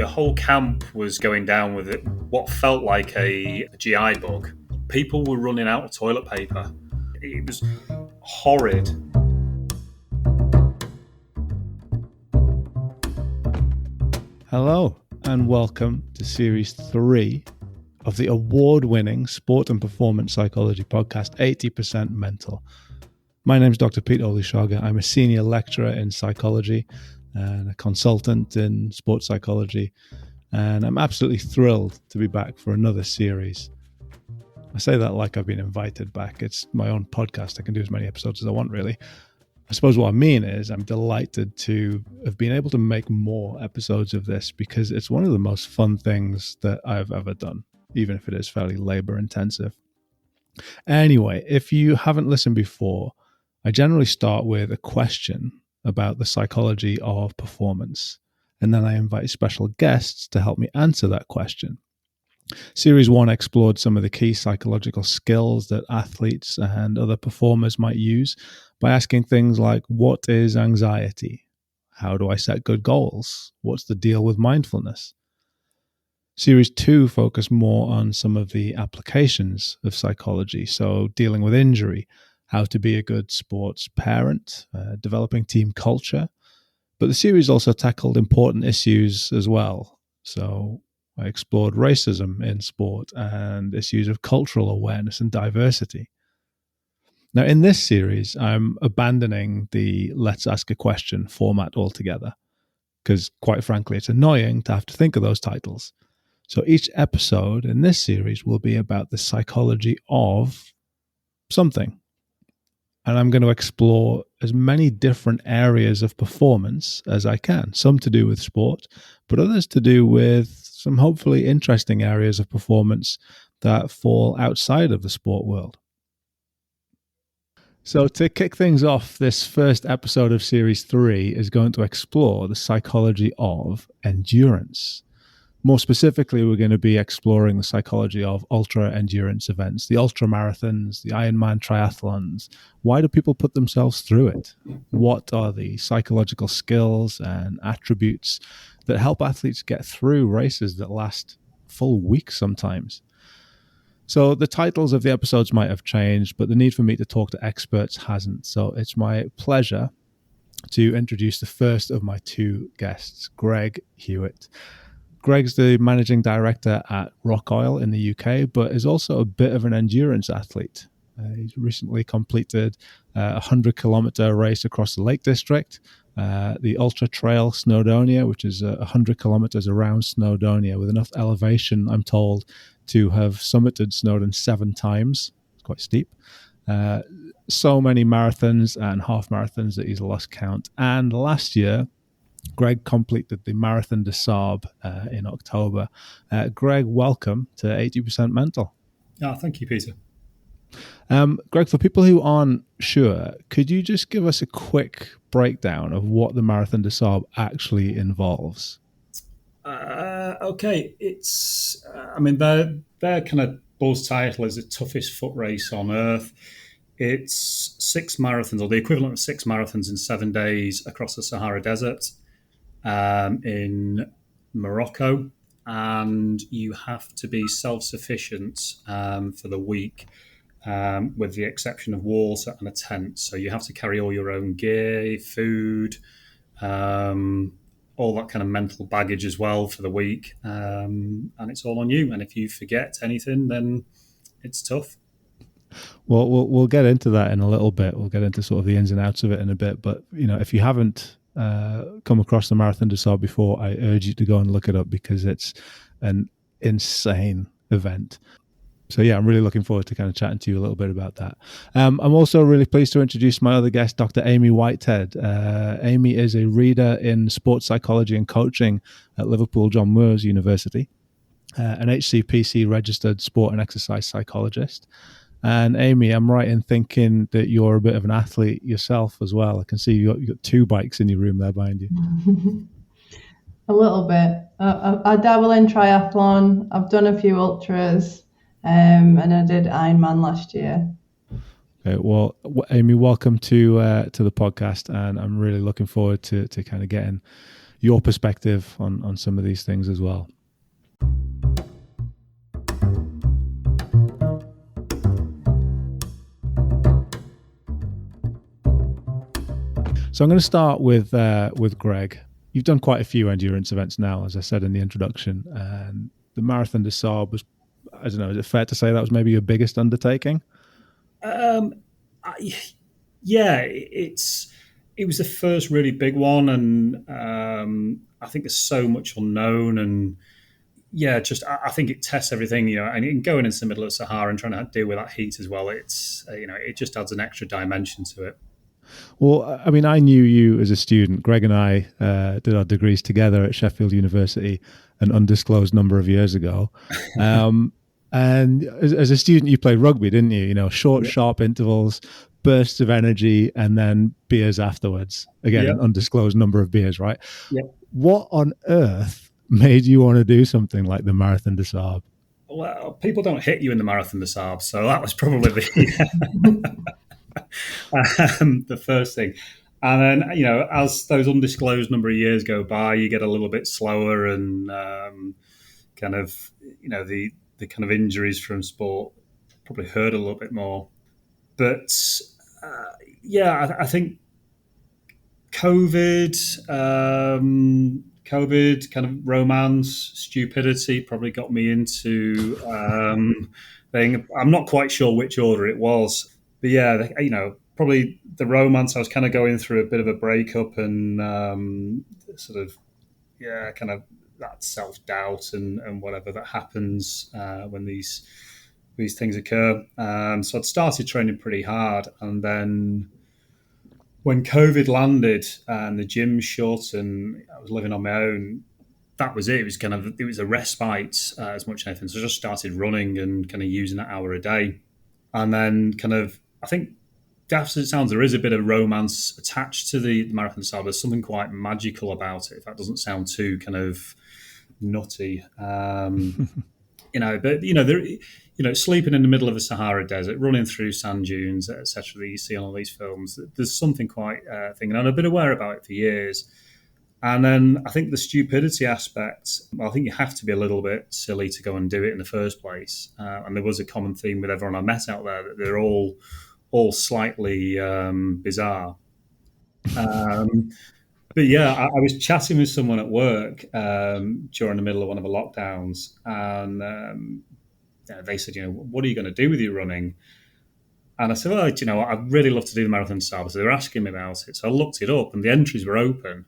The whole camp was going down with what felt like a GI bug. People were running out of toilet paper. It was horrid. Hello and welcome to Series 3 of the award-winning Sport and Performance Psychology podcast, 80% Mental. My name is Dr. Pete Olushaga. I'm a senior lecturer in psychology and a consultant in sports psychology, and I'm absolutely thrilled to be back for another series. I say that like I've been invited back. It's my own podcast. I can do as many episodes as I want, really. I suppose what I mean is I'm delighted to have been able to make more episodes of this because it's one of the most fun things that I've ever done, even if it is fairly labor intensive. Anyway, if you haven't listened before, I generally start with a question about the psychology of performance, and then I invite special guests to help me answer that question. Series 1 explored some of the key psychological skills that athletes and other performers might use by asking things like, what is anxiety? How do I set good goals? What's the deal with mindfulness? Series 2 focused more on some of the applications of psychology, so dealing with injury, how to be a good sports parent, developing team culture. But the series also tackled important issues as well. So I explored racism in sport and issues of cultural awareness and diversity. Now, in this series, I'm abandoning the Let's Ask a Question format altogether, because quite frankly, it's annoying to have to think of those titles. So each episode in this series will be about the psychology of something. And I'm going to explore as many different areas of performance as I can, some to do with sport, but others to do with some hopefully interesting areas of performance that fall outside of the sport world. So to kick things off, this first episode of Series 3 is going to explore the psychology of endurance. More specifically, we're going to be exploring the psychology of ultra-endurance events, the ultra marathons, the Ironman triathlons. Why do people put themselves through it? What are the psychological skills and attributes that help athletes get through races that last full weeks sometimes? So the titles of the episodes might have changed, but the need for me to talk to experts hasn't. So it's my pleasure to introduce the first of my two guests, Greg Hewitt. Greg's the managing director at Rockall in the UK, but is also a bit of an endurance athlete. He's recently completed a 100-kilometer race across the Lake District, the Ultra Trail Snowdonia, which is 100 kilometers around Snowdonia with enough elevation, I'm told, to have summited Snowdon 7 times. It's quite steep. So many marathons and half marathons that he's lost count. And last year, Greg completed the Marathon des Sables in October. Greg, welcome to 80% Mental. Thank you, Peter. Greg, for people who aren't sure, could you just give us a quick breakdown of what the Marathon des Sables actually involves? Okay, it's, their kind of buzz title is the toughest foot race on earth. It's 6 marathons, or the equivalent of 6 marathons in 7 days across the Sahara Desert. In Morocco, and you have to be self-sufficient for the week, with the exception of water and a tent. So you have to carry all your own gear, food, all that kind of mental baggage as well for the week, and it's all on you. And if you forget anything, then it's tough. Well, we'll get into that in a little bit. We'll get into sort of the ins and outs of it in a bit. But if you haven't come across the Marathon des Sables before, I urge you to go and look it up because it's an insane event. So yeah, I'm really looking forward to kind of chatting to you a little bit about that. I'm also really pleased to introduce my other guest, Dr. Amy Whitehead. Amy is a reader in sports psychology and coaching at Liverpool John Moores University, an HCPC registered sport and exercise psychologist. And Amy, I'm right in thinking that you're a bit of an athlete yourself as well. I can see you got 2 bikes in your room there behind you. A little bit. I dabble in triathlon. I've done a few ultras, and I did Ironman last year. Okay, well, Amy, welcome to the podcast, and I'm really looking forward to kind of getting your perspective on some of these things as well. So I'm going to start with Greg. You've done quite a few endurance events now, as I said in the introduction, and the Marathon des Sables was, I don't know, is it fair to say that was maybe your biggest undertaking? Yeah, it was the first really big one, and I think there's so much unknown, and yeah, just I think it tests everything, and going into the middle of Sahara and trying to deal with that heat as well, it's it just adds an extra dimension to it. Well, I mean, I knew you as a student. Greg and I did our degrees together at Sheffield University an undisclosed number of years ago. And as a student, you played rugby, didn't you? Short, sharp intervals, bursts of energy, and then beers afterwards. Again, an undisclosed number of beers, right? Yeah. What on earth made you want to do something like the Marathon des Sables? Well, people don't hit you in the Marathon des Sables, so that was probably the first thing. And then, as those undisclosed number of years go by, you get a little bit slower, and kind of, the kind of injuries from sport probably hurt a little bit more. But I think COVID kind of romance, stupidity probably got me into thing. I'm not quite sure which order it was. But yeah, probably the romance. I was kind of going through a bit of a breakup, and kind of that self-doubt and whatever that happens when these things occur. So I'd started training pretty hard, and then when COVID landed and the gym shut and I was living on my own, that was it. It was a respite as much as anything. So I just started running and kind of using that hour a day. And then I think, daft as it sounds, there is a bit of romance attached to the Marathon des Sables. There's something quite magical about it, if that doesn't sound too kind of nutty. Sleeping in the middle of the Sahara Desert, running through sand dunes, etc. that you see on all these films, there's something quite thing. And I've been aware about it for years. And then I think the stupidity aspect, I think you have to be a little bit silly to go and do it in the first place. And there was a common theme with everyone I met out there, that they're all slightly bizarre. But yeah, I was chatting with someone at work during the middle of one of the lockdowns, and they said, what are you going to do with your running? And I said, well, I'd really love to do the Marathon des Sables. So they were asking me about it. So I looked it up, and the entries were open.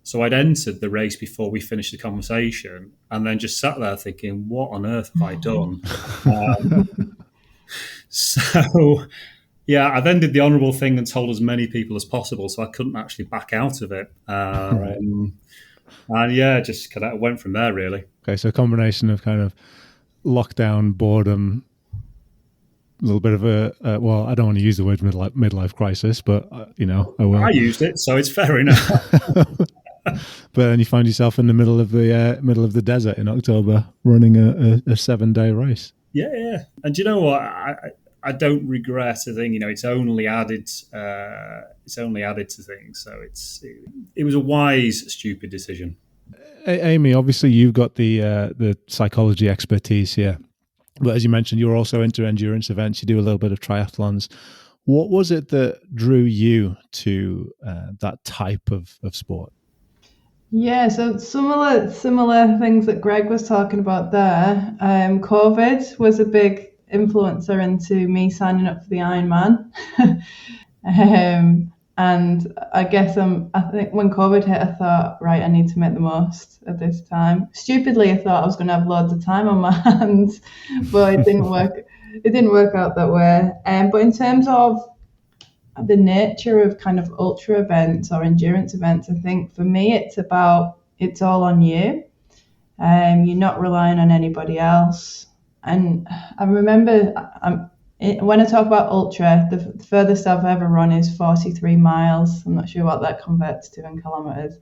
So I'd entered the race before we finished the conversation, and then just sat there thinking, what on earth have I done? So yeah, I then did the honourable thing and told as many people as possible, so I couldn't actually back out of it. Right. And yeah, just kind of went from there, really. Okay, so a combination of kind of lockdown, boredom, a little bit of a well, I don't want to use the word midlife crisis, but I will. I used it, so it's fair enough. But then you find yourself in the middle of the desert in October, running a 7-day race. Yeah, and do you know what? I don't regret a thing. It's only added. It's only added to things. So it was a wise, stupid decision. Amy, obviously you've got the psychology expertise here, but as you mentioned, you're also into endurance events. You do a little bit of triathlons. What was it that drew you to that type of sport? Yeah, so similar things that Greg was talking about there. COVID was a big influencer into me signing up for the Ironman. And I guess I think when COVID hit, I thought, right, I need to make the most of this time. Stupidly, I thought I was going to have loads of time on my hands, but it didn't work. It didn't work out that way. But in terms of the nature of kind of ultra events or endurance events, I think for me it's all on you. You're not relying on anybody else. And I remember when I talk about ultra, the furthest I've ever run is 43 miles. I'm not sure what that converts to in kilometers.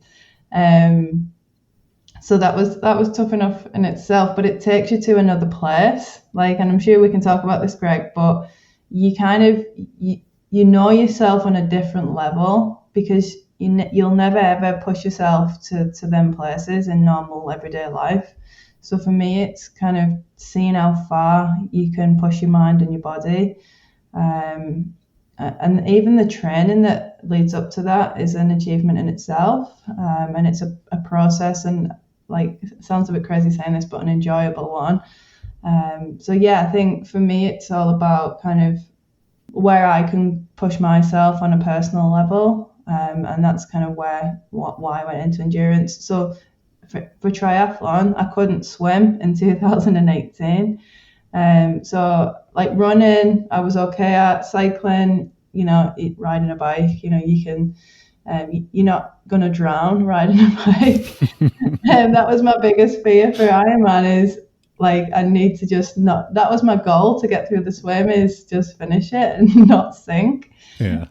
So that was tough enough in itself, but it takes you to another place. And I'm sure we can talk about this, Greg, but you kind of you know yourself on a different level, because you'll never ever push yourself to them places in normal everyday life. So for me, it's kind of seeing how far you can push your mind and your body. And even the training that leads up to that is an achievement in itself. And it's a process, and like, it sounds a bit crazy saying this, but an enjoyable one. So yeah, I think for me, it's all about kind of where I can push myself on a personal level. And that's kind of why I went into endurance. So for triathlon, I couldn't swim in 2018. So like running, I was okay at. Cycling, riding a bike, you can, you're not going to drown riding a bike. And that was my biggest fear for Ironman, is like, I need to just not, that was my goal to get through the swim, is just finish it and not sink. Yeah.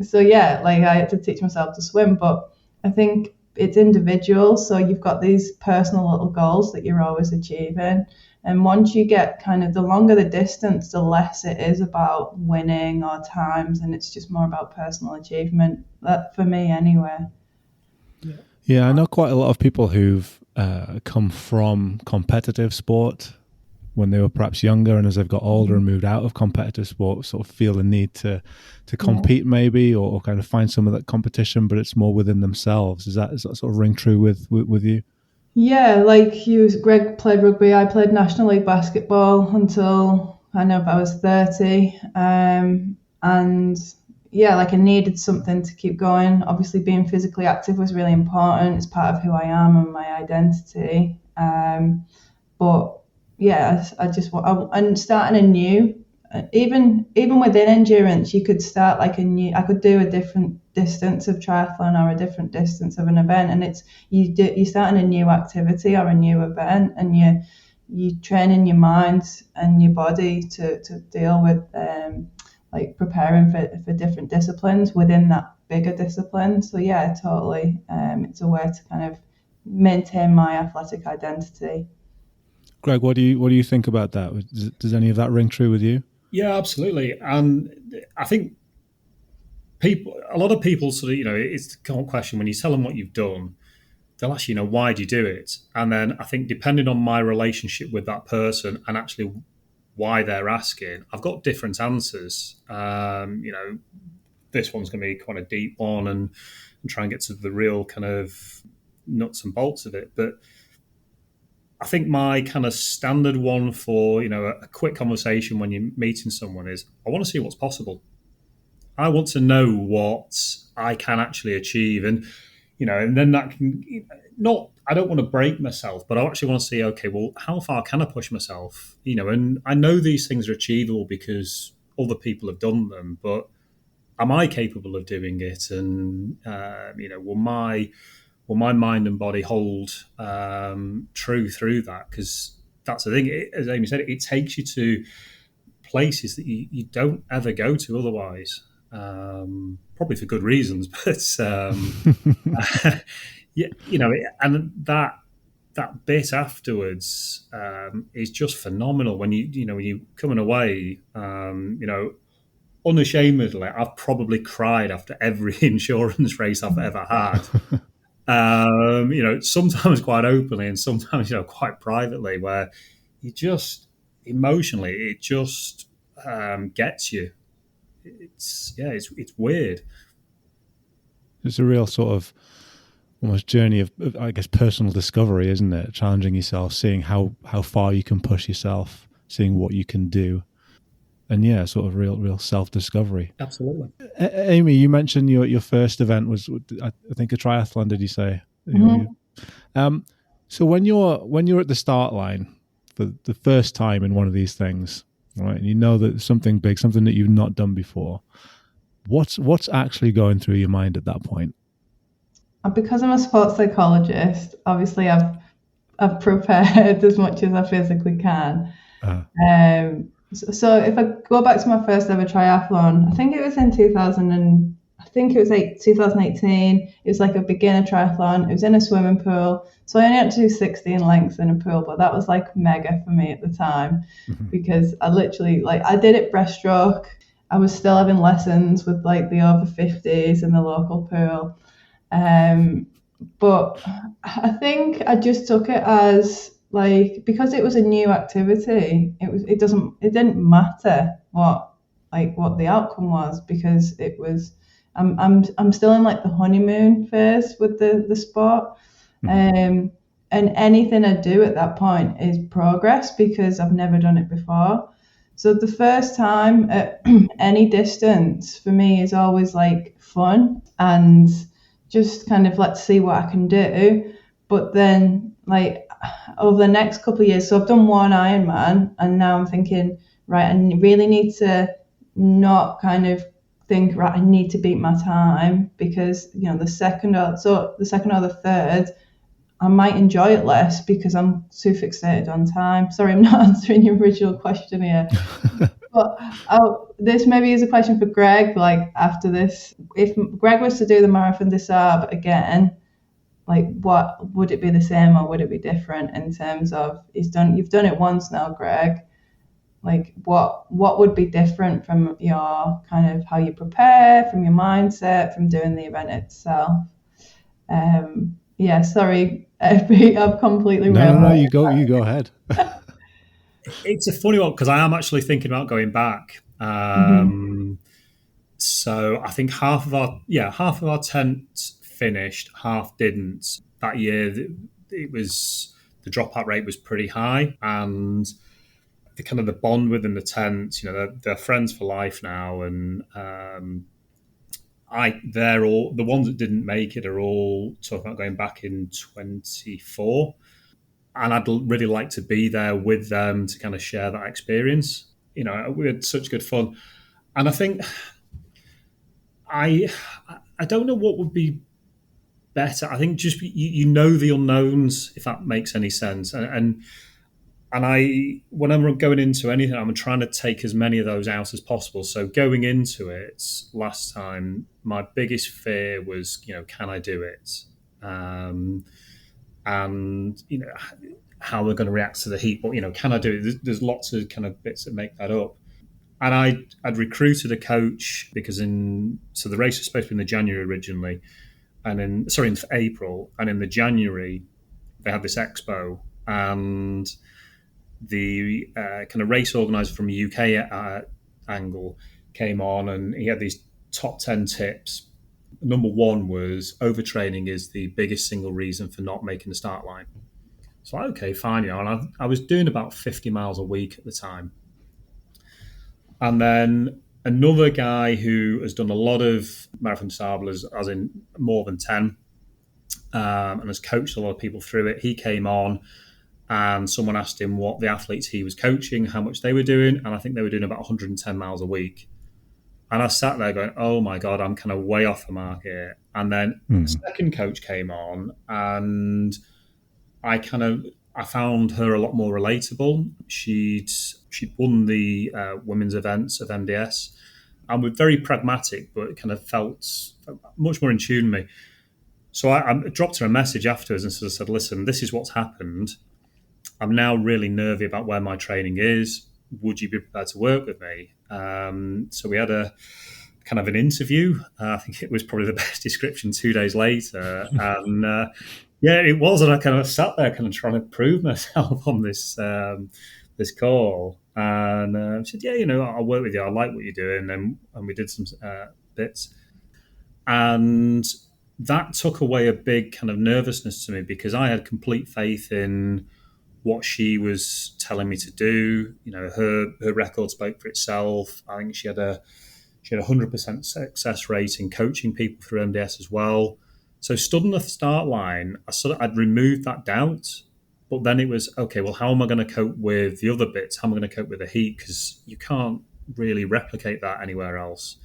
So yeah, like I had to teach myself to swim, but I think it's individual. So you've got these personal little goals that you're always achieving. And once you get kind of, the longer the distance, the less it is about winning or times, and it's just more about personal achievement. That, for me anyway. Yeah, I know quite a lot of people who've come from competitive sport when they were perhaps younger, and as they've got older and moved out of competitive sport, sort of feel the need to compete maybe, or kind of find some of that competition, but it's more within themselves. Does that sort of ring true with you? Yeah, like Greg played rugby, I played National League basketball until I was 30. And yeah, like I needed something to keep going. Obviously being physically active was really important. It's part of who I am and my identity. But yeah, I'm starting anew. Even within endurance, you could start I could do a different distance of triathlon or a different distance of an event, and it's you start in a new activity or a new event, and you training your mind and your body to deal with like preparing for different disciplines within that bigger discipline. So yeah, totally. It's a way to kind of maintain my athletic identity. Greg, what do you think about that? Does any of that ring true with you? Yeah, absolutely. And I think a lot of people sort of, it's the kind of question when you tell them what you've done, they'll ask you, why do you do it? And then I think depending on my relationship with that person and actually why they're asking, I've got different answers. This one's going to be quite a deep one and try and get to the real kind of nuts and bolts of it. But I think my kind of standard one for, a quick conversation when you're meeting someone is, I want to see what's possible. I want to know what I can actually achieve. And, and then that can I don't want to break myself, but I actually want to see, okay, well, how far can I push myself? And I know these things are achievable because other people have done them, but am I capable of doing it? And, will my mind and body hold true through that? Because that's the thing. As Amy said, it takes you to places that you don't ever go to otherwise. Probably for good reasons, but and that bit afterwards is just phenomenal. When when you're coming away, unashamedly, I've probably cried after every insurance race I've ever had. Sometimes quite openly and sometimes, quite privately, where you just emotionally, it just gets you. It's weird. It's a real sort of almost journey of, I guess, personal discovery, isn't it? Challenging yourself, seeing how far you can push yourself, seeing what you can do. And yeah, sort of real self-discovery. Absolutely. Amy, you mentioned your first event was, I think, a triathlon, did you say? Mm-hmm. So when you're at the start line for the first time in one of these things, right, and you know that something big, something that you've not done before, what's actually going through your mind at that point? Because I'm a sports psychologist, obviously I've prepared as much as I physically can. So if I go back to my first ever triathlon, I think it was in 2018. It was like a beginner triathlon. It was in a swimming pool. So I only had to do 16 lengths in a pool, but that was like mega for me at the time, because I literally, I did it breaststroke. I was still having lessons with like the over 50s in the local pool. But I think I just took it as like, because it was a new activity, it didn't matter what the outcome was, because it was, I'm still in like the honeymoon phase with the sport. And anything I do at that point is progress, because I've never done it before. So the first time at any distance for me is always like fun and just kind of let's see what I can do. But then like over the next couple of years, so I've done one Ironman, and now I'm thinking, right, I really need to not kind of think, right, I need to beat my time, because the second or the third, I might enjoy it less because I'm too fixated on time. Sorry, I'm not answering your original question here. But this maybe is a question for Greg. Like, after this, if Greg was to do the Marathon des Sables again, like, what would it be, the same or would it be different in terms of you've done it once now, Greg? Like, what would be different from your kind of how you prepare, from your mindset, from doing the event itself? Yeah, sorry, I've completely No, you go ahead. It's a funny one, because I am actually thinking about going back. So I think half of our tent finished, half didn't. That year, it was, the dropout rate was pretty high, and the kind of the bond within the tent, they're friends for life now, and they're all, the ones that didn't make it are all talking about going back in 24. And I'd really like to be there with them to kind of share that experience. We had such good fun. And I think I don't know what would be better. I think just the unknowns, if that makes any sense. And when I'm going into anything, I'm trying to take as many of those out as possible. So going into it last time, my biggest fear was, can I do it? And how we're going to react to the heat, but can I do it? There's lots of kind of bits that make that up. And I'd recruited a coach, because so the race was supposed to be in the January originally, and in April, and in the January they had this expo, and the kind of race organizer from a UK angle came on, and he had these top 10 tips. Number one was overtraining is the biggest single reason for not making the start line. So, okay, fine, and I was doing about 50 miles a week at the time. And then another guy who has done a lot of Marathon des Sables, as in more than 10, and has coached a lot of people through it, he came on, and someone asked him what the athletes he was coaching, how much they were doing, and I think they were doing about 110 miles a week. And I sat there going, oh my God, I'm kind of way off the mark here. And then the second coach came on, and I found her a lot more relatable. She'd won the women's events of MDS, and was very pragmatic, but kind of felt much more in tune with me. So I dropped her a message afterwards and sort of said, listen, this is what's happened. I'm now really nervy about where my training is. Would you be prepared to work with me? So we had a kind of an interview. I think it was probably the best description 2 days later. And yeah, it was. And I kind of sat there kind of trying to prove myself on this call. And I said, yeah, I'll work with you. I like what you're doing. And we did some bits. And that took away a big kind of nervousness to me, because I had complete faith in what she was telling me to do. Her record spoke for itself. I think she had a 100% success rate in coaching people through MDS as well. So stood on the start line, I'd removed that doubt. But then it was, okay, well, how am I going to cope with the other bits? How am I going to cope with the heat? Because you can't really replicate that anywhere else.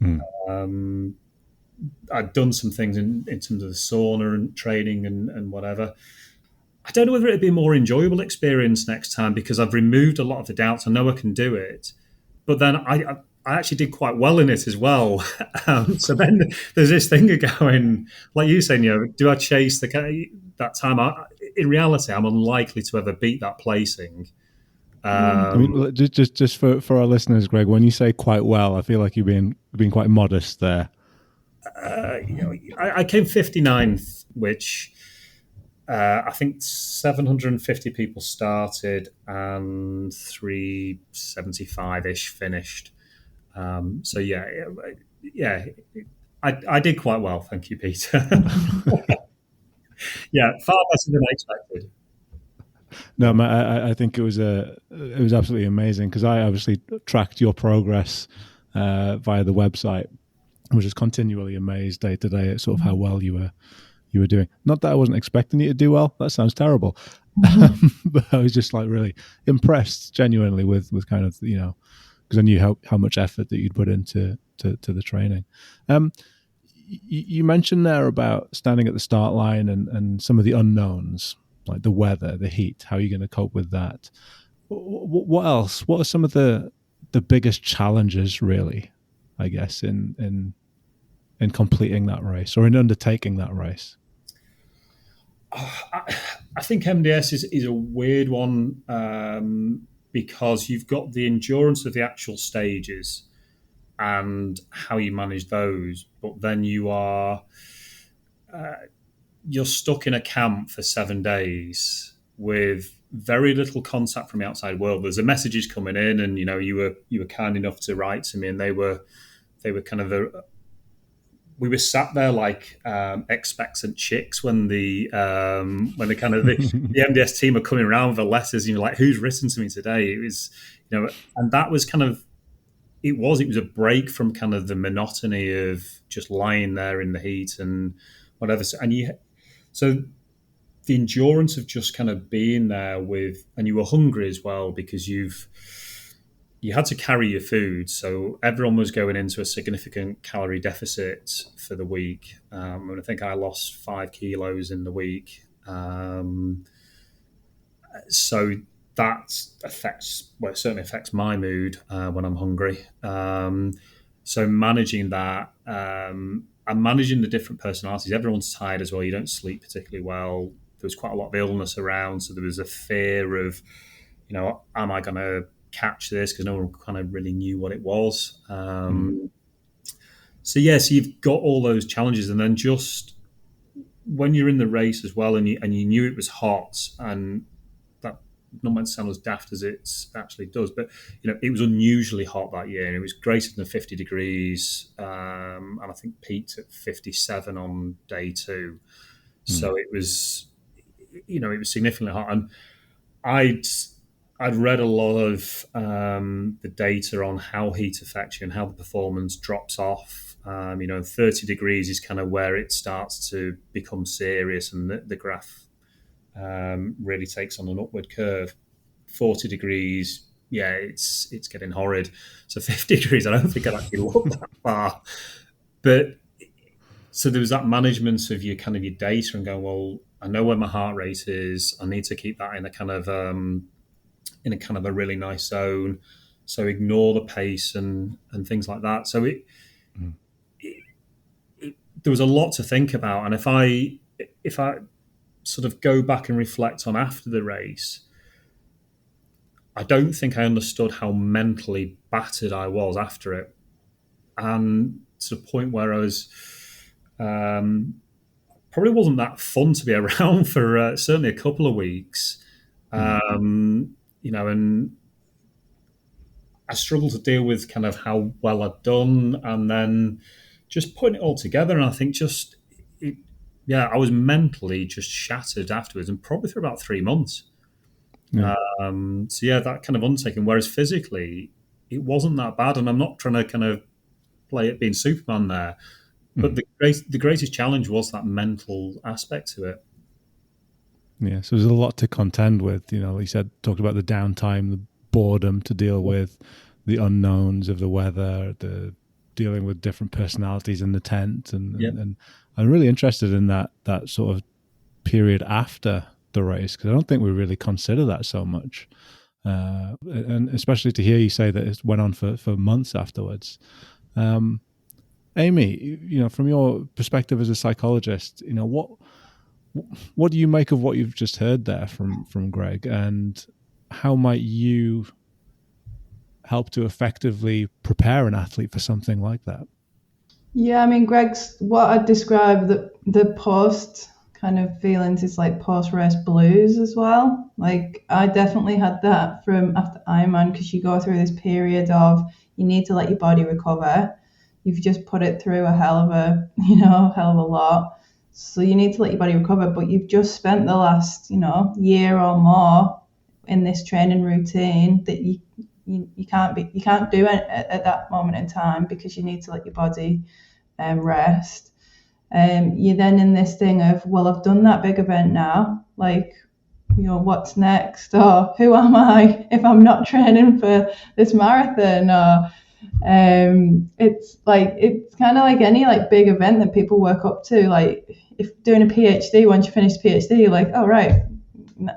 I'd done some things in terms of the sauna and training and whatever. I don't know whether it'd be a more enjoyable experience next time, because I've removed a lot of the doubts. I know I can do it. But then I actually did quite well in it as well. So then there's this thing of going, like you saying, do I chase that time? In reality, I'm unlikely to ever beat that placing. I mean, just for our listeners, Greg, when you say quite well, I feel like you've been quite modest there. I came 59th, which I think 750 people started and 375-ish finished. So yeah, I did quite well, thank you, Peter. Yeah, far better than I expected. No, I think it was absolutely amazing, because I obviously tracked your progress via the website. I was just continually amazed day to day at sort of how well you were doing. Not that I wasn't expecting you to do well. That sounds terrible. But I was just like really impressed, genuinely, with kind of, because I knew how much effort that you'd put into the training. You mentioned there about standing at the start line and some of the unknowns, like the weather, the heat. How are you going to cope with that? What else? What are some of the biggest challenges, really, I guess, in completing that race or in undertaking that race? I think MDS is a weird one, because you've got the endurance of the actual stages and how you manage those, but then you're stuck in a camp for 7 days with very little contact from the outside world. There's the messages coming in, and you were kind enough to write to me, and they were kind of we were sat there like expectant chicks when the kind of the MDS team are coming around with the letters. Like, who's written to me today? It was, and that was kind of, it was a break from kind of the monotony of just lying there in the heat and whatever. So the endurance of just kind of being there and you were hungry as well, because you had to carry your food. So everyone was going into a significant calorie deficit for the week. And I think I lost 5 kilos in the week. So that certainly affects my mood when I'm hungry. So managing that, and managing the different personalities. Everyone's tired as well. You don't sleep particularly well. There was quite a lot of illness around. So there was a fear of, am I going to catch this, because no one kind of really knew what it was. So you've got all those challenges, and then just when you're in the race as well, and you knew it was hot, and that not meant to sound as daft as it actually does, but it was unusually hot that year, and it was greater than 50 degrees, and I think peaked at 57 on day 2. So it was, it was significantly hot, and I'd read a lot of the data on how heat affects you and how the performance drops off. 30 degrees is kind of where it starts to become serious, and the graph really takes on an upward curve. 40 degrees, it's getting horrid. So 50 degrees, I don't think I'd actually look that far. But so there was that management of your data and going, well, I know where my heart rate is. I need to keep that in a kind of a really nice zone. So ignore the pace and things like that. So there was a lot to think about. And if I sort of go back and reflect on after the race, I don't think I understood how mentally battered I was after it. And to the point where I was, probably wasn't that fun to be around for certainly a couple of weeks. And I struggled to deal with kind of how well I'd done, and then just putting it all together. And I think I was mentally just shattered afterwards, and probably for about 3 months. That kind of undertaking, whereas physically it wasn't that bad. And I'm not trying to kind of play it being Superman there, but the greatest challenge was that mental aspect to it. Yeah, so there's a lot to contend with. Like you said, talked about the downtime, the boredom to deal with, the unknowns of the weather, the dealing with different personalities in the tent, and I'm really interested in that sort of period after the race, because I don't think we really consider that so much, and especially to hear you say that it went on for months afterwards. Amy, from your perspective as a psychologist, what do you make of what you've just heard there from Greg? And how might you help to effectively prepare an athlete for something like that? Yeah, I mean, Greg's what I'd describe the post kind of feelings is like post race blues as well. Like I definitely had that from after Ironman, because you go through this period of you need to let your body recover. You've just put it through a hell of a lot. So you need to let your body recover, but you've just spent the last, year or more in this training routine that you can't do it at that moment in time, because you need to let your body rest. You're then in this thing of, well, I've done that big event now, like, what's next, or who am I if I'm not training for this marathon? Or it's kind of like any like big event that people work up to. Like if doing a PhD, once you finish the PhD, you're like, oh right,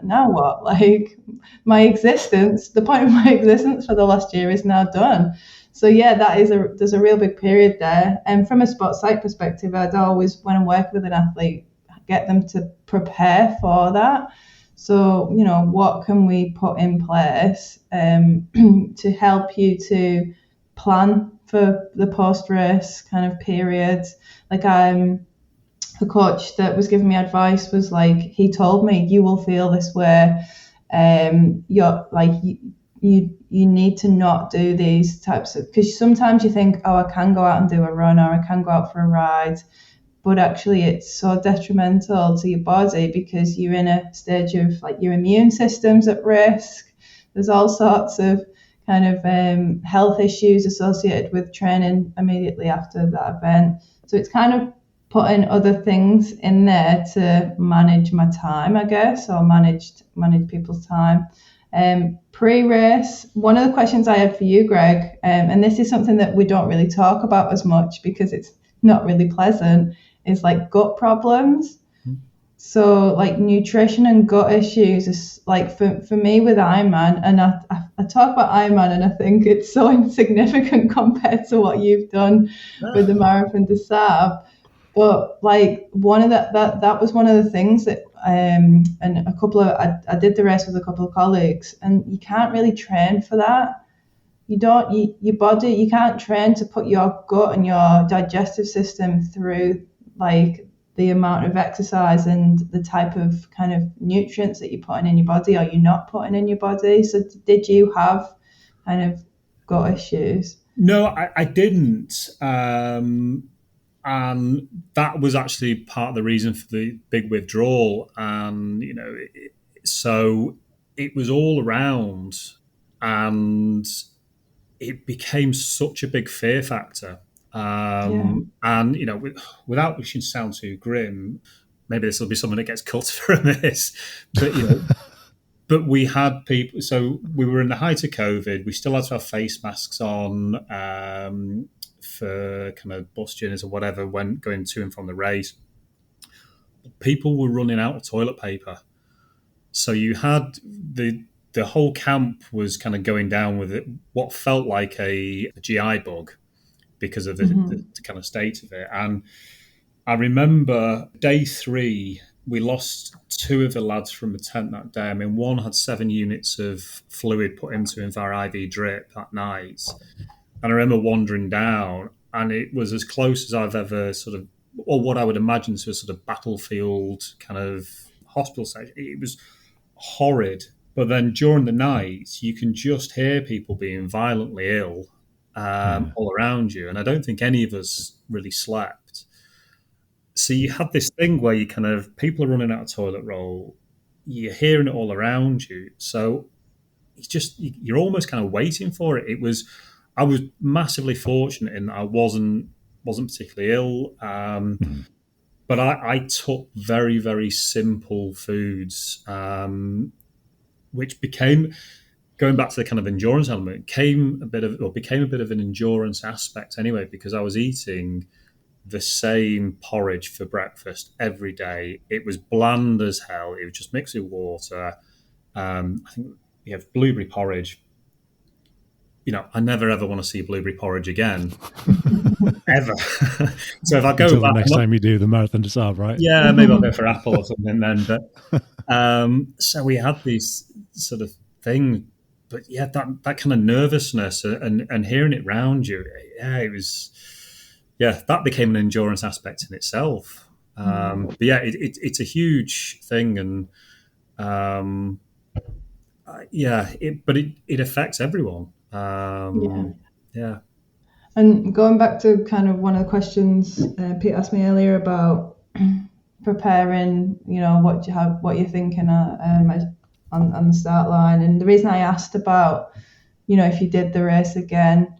now what? Like the point of my existence for the last year is now done. So yeah, there's a real big period there. And from a sports psych perspective, I'd always, when I'm working with an athlete, get them to prepare for that. So, what can we put in place to help you to plan for the post-race kind of period? Like the coach that was giving me advice was like, he told me, you will feel this way. You're like, you need to not do these types of, because sometimes you think, oh, I can go out and do a run, or I can go out for a ride, but actually it's so detrimental to your body, because you're in a stage of like your immune system's at risk. There's all sorts of kind of health issues associated with training immediately after that event. So it's kind of putting other things in there to manage my time, I guess, or manage people's time. Pre-race, one of the questions I had for you, Greg, and this is something that we don't really talk about as much because it's not really pleasant, is like gut problems. So like nutrition and gut issues is like for me with Ironman, and I talk about Ironman and I think it's so insignificant compared to what you've done with the Marathon des Sables. But like that was one of the things that and I did the race with a couple of colleagues, and you can't really train for that. Your body, you can't train to put your gut and your digestive system through like the amount of exercise and the type of kind of nutrients that you're putting in your body or you're not putting in your body. So did you have kind of gut issues? No, I didn't. And that was actually part of the reason for the big withdrawal. And, so it was all around, and it became such a big fear factor. And, without wishing to sound too grim, maybe this will be someone that gets cut from this, but, but we had people, so we were in the height of COVID. We still had to have face masks on, for kind of bus journeys or whatever when going to and from the race. People were running out of toilet paper. So you had the whole camp was kind of going down with it, what felt like a GI bug because of the kind of state of it. And I remember day 3, we lost 2 of the lads from the tent that day. I mean, one had 7 units of fluid put into him via IV drip that night. And I remember wandering down, and it was as close as I've ever sort of, or what I would imagine to a sort of battlefield kind of hospital station. It was horrid. But then during the night, you can just hear people being violently ill all around you. And I don't think any of us really slept. So you had this thing where you kind of, people are running out of toilet roll, you're hearing it all around you. So it's just, you're almost kind of waiting for it. I was massively fortunate in that I wasn't particularly ill, but I took very, very simple foods, which became, going back to the kind of endurance element, became a bit of an endurance aspect anyway, because I was eating the same porridge for breakfast every day. It was bland as hell. It was just mixed with water. I think you have blueberry porridge. I never ever want to see blueberry porridge again, ever. So if I go until back, the next time you do the Marathon des Sables, right? Yeah, maybe I'll go for apple or something then. But so we had these sort of thing. But yeah, that kind of nervousness and hearing it round you, yeah, it was, yeah, that became an endurance aspect in itself. But yeah, it's a huge thing, and yeah, it affects everyone. Yeah. Yeah. And going back to kind of one of the questions Pete asked me earlier about preparing, what you're thinking on the start line. And the reason I asked about, if you did the race again,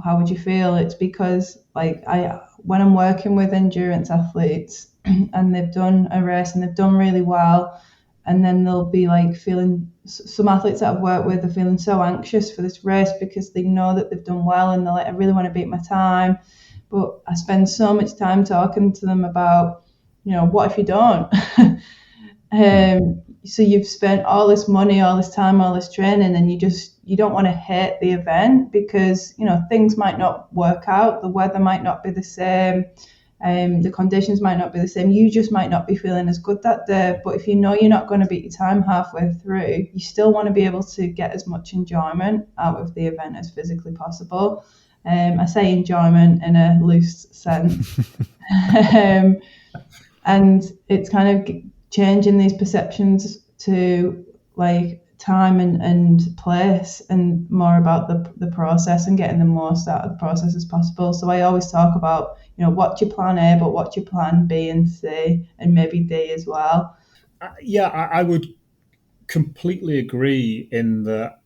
how would you feel? It's because when I'm working with endurance athletes and they've done a race and they've done really well, and then they'll be like feeling, some athletes that I've worked with are feeling so anxious for this race because they know that they've done well and they're like, I really want to beat my time. But I spend so much time talking to them about, what if you don't? So you've spent all this money, all this time, all this training, and you don't want to hate the event because, things might not work out. The weather might not be the same. The conditions might not be the same. You just might not be feeling as good that day. But if you know you're not going to beat your time halfway through, you still want to be able to get as much enjoyment out of the event as physically possible. I say enjoyment in a loose sense. And it's kind of changing these perceptions to like time and place, and more about the process and getting the most out of the process as possible. So I always talk about, what's your plan A, but what's your plan B and C and maybe D as well. Yeah, I would completely agree in that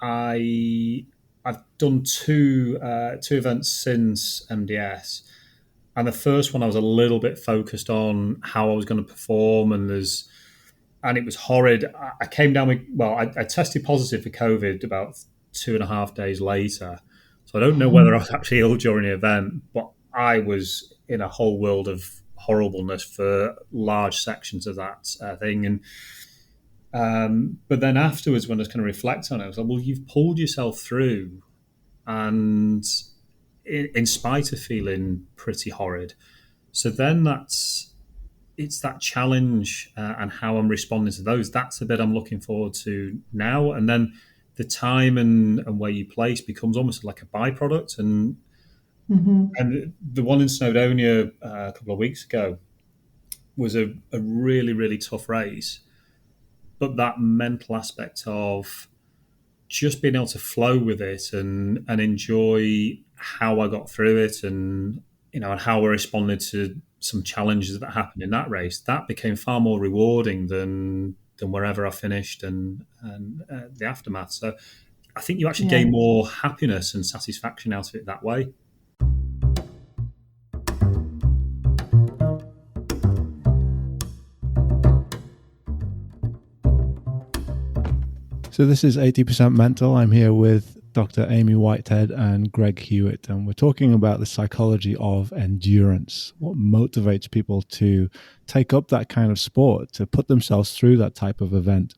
I've done two events since MDS, and the first one I was a little bit focused on how I was going to perform, and it was horrid. I came down with, I tested positive for COVID about 2.5 days later, so I don't know whether I was actually ill during the event, but I was in a whole world of horribleness for large sections of that thing, and. But then afterwards, when I was kind of reflect on it, I was like, well, you've pulled yourself through, and in spite of feeling pretty horrid. So then it's that challenge and how I'm responding to those. That's the bit I'm looking forward to now. And then the time and where you place becomes almost like a byproduct. And the one in Snowdonia a couple of weeks ago was a really, really tough race. But that mental aspect of just being able to flow with it and enjoy how I got through it, and and how I responded to some challenges that happened in that race, that became far more rewarding than wherever I finished and the aftermath. So I think you actually gain more happiness and satisfaction out of it that way. So this is 80% Mental. I'm here with Dr. Amy Whitehead and Greg Hewitt, and we're talking about the psychology of endurance, what motivates people to take up that kind of sport, to put themselves through that type of event.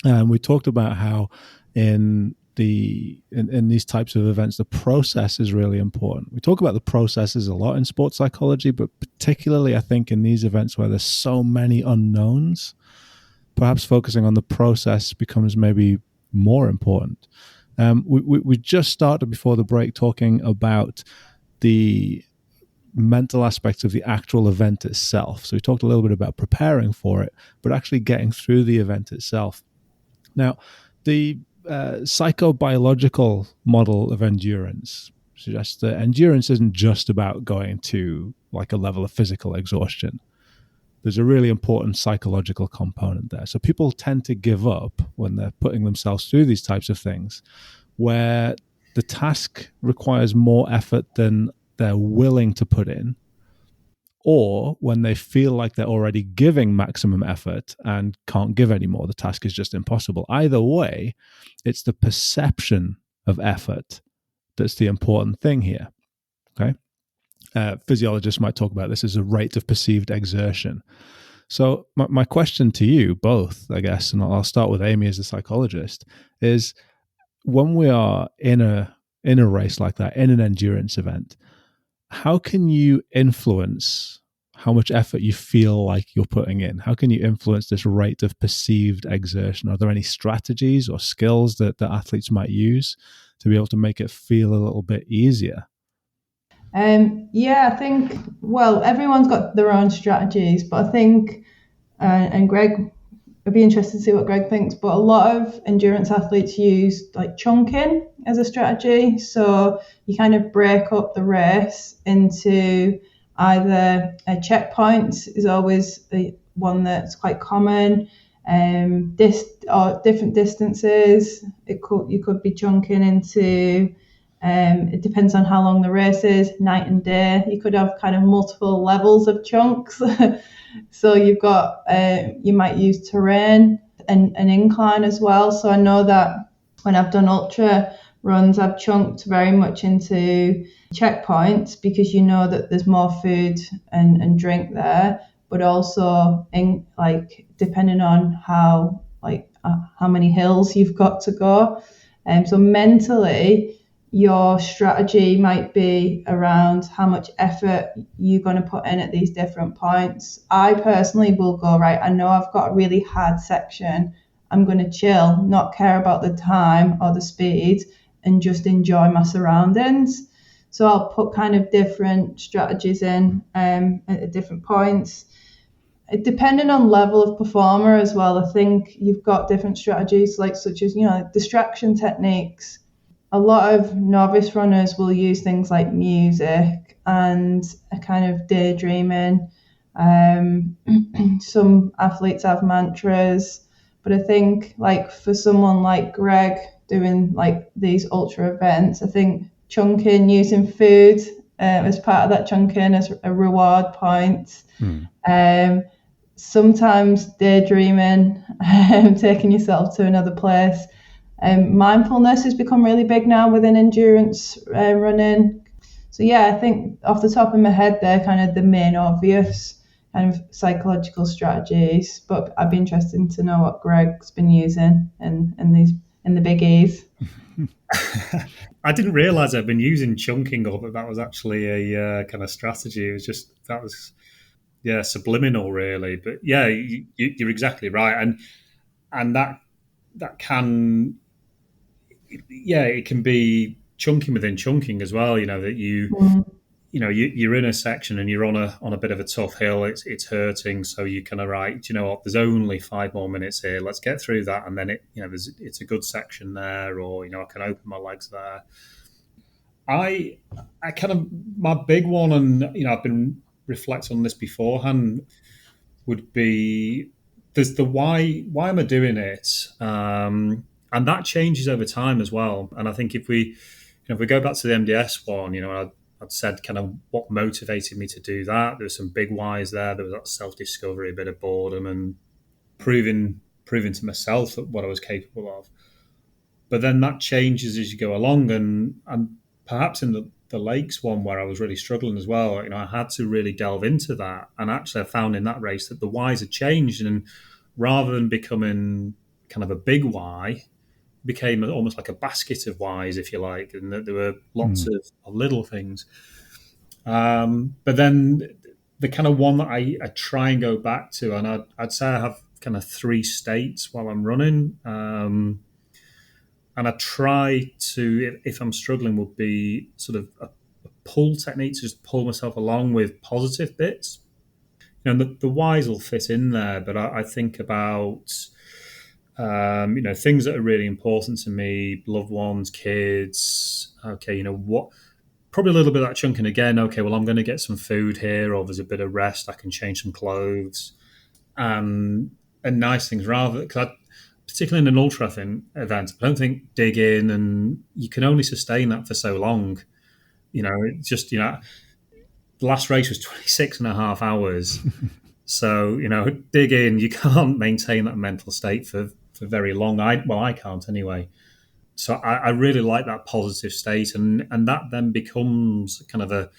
And we talked about how in these types of events, the process is really important. We talk about the processes a lot in sports psychology, but particularly I think in these events where there's so many unknowns, perhaps focusing on the process becomes maybe more important. We just started before the break talking about the mental aspects of the actual event itself. So we talked a little bit about preparing for it, but actually getting through the event itself. Now, the psychobiological model of endurance suggests that endurance isn't just about going to like a level of physical exhaustion. There's a really important psychological component there. So people tend to give up when they're putting themselves through these types of things where the task requires more effort than they're willing to put in, or when they feel like they're already giving maximum effort and can't give any more. The task is just impossible. Either way, it's the perception of effort that's the important thing here. Okay? Physiologists might talk about this as a rate of perceived exertion. So my question to you both, I guess, and I'll start with Amy as a psychologist, is when we are in a race like that, in an endurance event, how can you influence how much effort you feel like you're putting in? How can you influence this rate of perceived exertion? Are there any strategies or skills that athletes might use to be able to make it feel a little bit easier? Yeah, I think, well, everyone's got their own strategies, but I think, and Greg, I'd be interested to see what Greg thinks, but a lot of endurance athletes use like chunking as a strategy. So you kind of break up the race into either a checkpoint is always one that's quite common, or different distances. You could be chunking into. It depends on how long the race is, night and day. You could have kind of multiple levels of chunks. So you've got, you might use terrain and an incline as well. So I know that when I've done ultra runs, I've chunked very much into checkpoints because you know that there's more food and drink there, but also in like depending on how many hills you've got to go. So mentally, your strategy might be around how much effort you're going to put in at these different points. I personally will go, right, I know I've got a really hard section. I'm going to chill, not care about the time or the speed, and just enjoy my surroundings. So I'll put kind of different strategies in at different points. Depending on level of performer as well, I think you've got different strategies, like such as, distraction techniques. A lot of novice runners will use things like music and a kind of daydreaming. Some athletes have mantras, but I think like for someone like Greg doing like these ultra events, I think chunking, using food as part of that chunking as a reward point. Sometimes daydreaming, taking yourself to another place. Mindfulness has become really big now within endurance running. So yeah, I think off the top of my head, they're kind of the main obvious kind of psychological strategies. But I'd be interested to know what Greg's been using in the Big E's. I didn't realise I'd been using chunking, or that was actually a kind of strategy. It was just subliminal, really. But yeah, you're exactly right, and that can. Yeah, it can be chunking within chunking as well. That you're in a section and you're on a bit of a tough hill. It's hurting, so you kind of right. You know what? There's only 5 more minutes here. Let's get through that, and then it's a good section there, or I can open my legs there. I kind of my big one, and I've been reflecting on this beforehand, would be there's the why am I doing it? And that changes over time as well. And I think if we go back to the MDS one, I'd said kind of what motivated me to do that. There were some big whys there. There was that self-discovery, a bit of boredom, and proving to myself what I was capable of. But then that changes as you go along, and perhaps in the Lakes one where I was really struggling as well, I had to really delve into that. And actually I found in that race that the whys had changed, and rather than becoming kind of a big why, became almost like a basket of whys, if you like, and that there were lots of little things. But then the kind of one that I try and go back to, and I'd say I have kind of 3 states while I'm running. And I try to, if I'm struggling, would be sort of a pull technique to just pull myself along with positive bits. The whys will fit in there, but I think about things that are really important to me, loved ones, kids. Okay, what? Probably a little bit of that chunking again. Okay, well, I'm going to get some food here, or there's a bit of rest. I can change some clothes, and nice things. Particularly in an ultra event, I don't think dig in, and you can only sustain that for so long. It's just the last race was 26 and a half hours. So, dig in, you can't maintain that mental state for very long. I can't anyway. So I really like that positive state, and that then becomes kind of a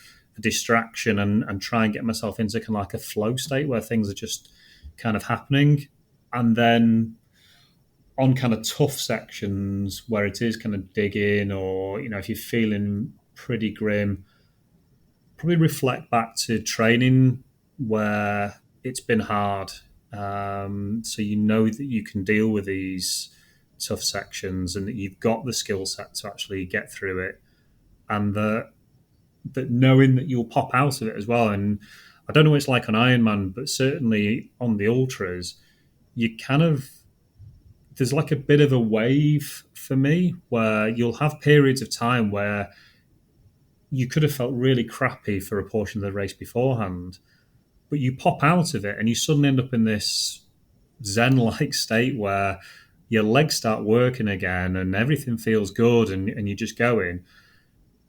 distraction, and try and get myself into kind of like a flow state where things are just kind of happening. And then on kind of tough sections where it is kind of dig in, or, if you're feeling pretty grim, probably reflect back to training where it's been hard. So you know that you can deal with these tough sections and that you've got the skill set to actually get through it, and that knowing that you'll pop out of it as well. And I don't know what it's like on Ironman, but certainly on the ultras, you kind of, there's like a bit of a wave for me where you'll have periods of time where you could have felt really crappy for a portion of the race beforehand, but you pop out of it and you suddenly end up in this zen-like state where your legs start working again and everything feels good, and you're just going.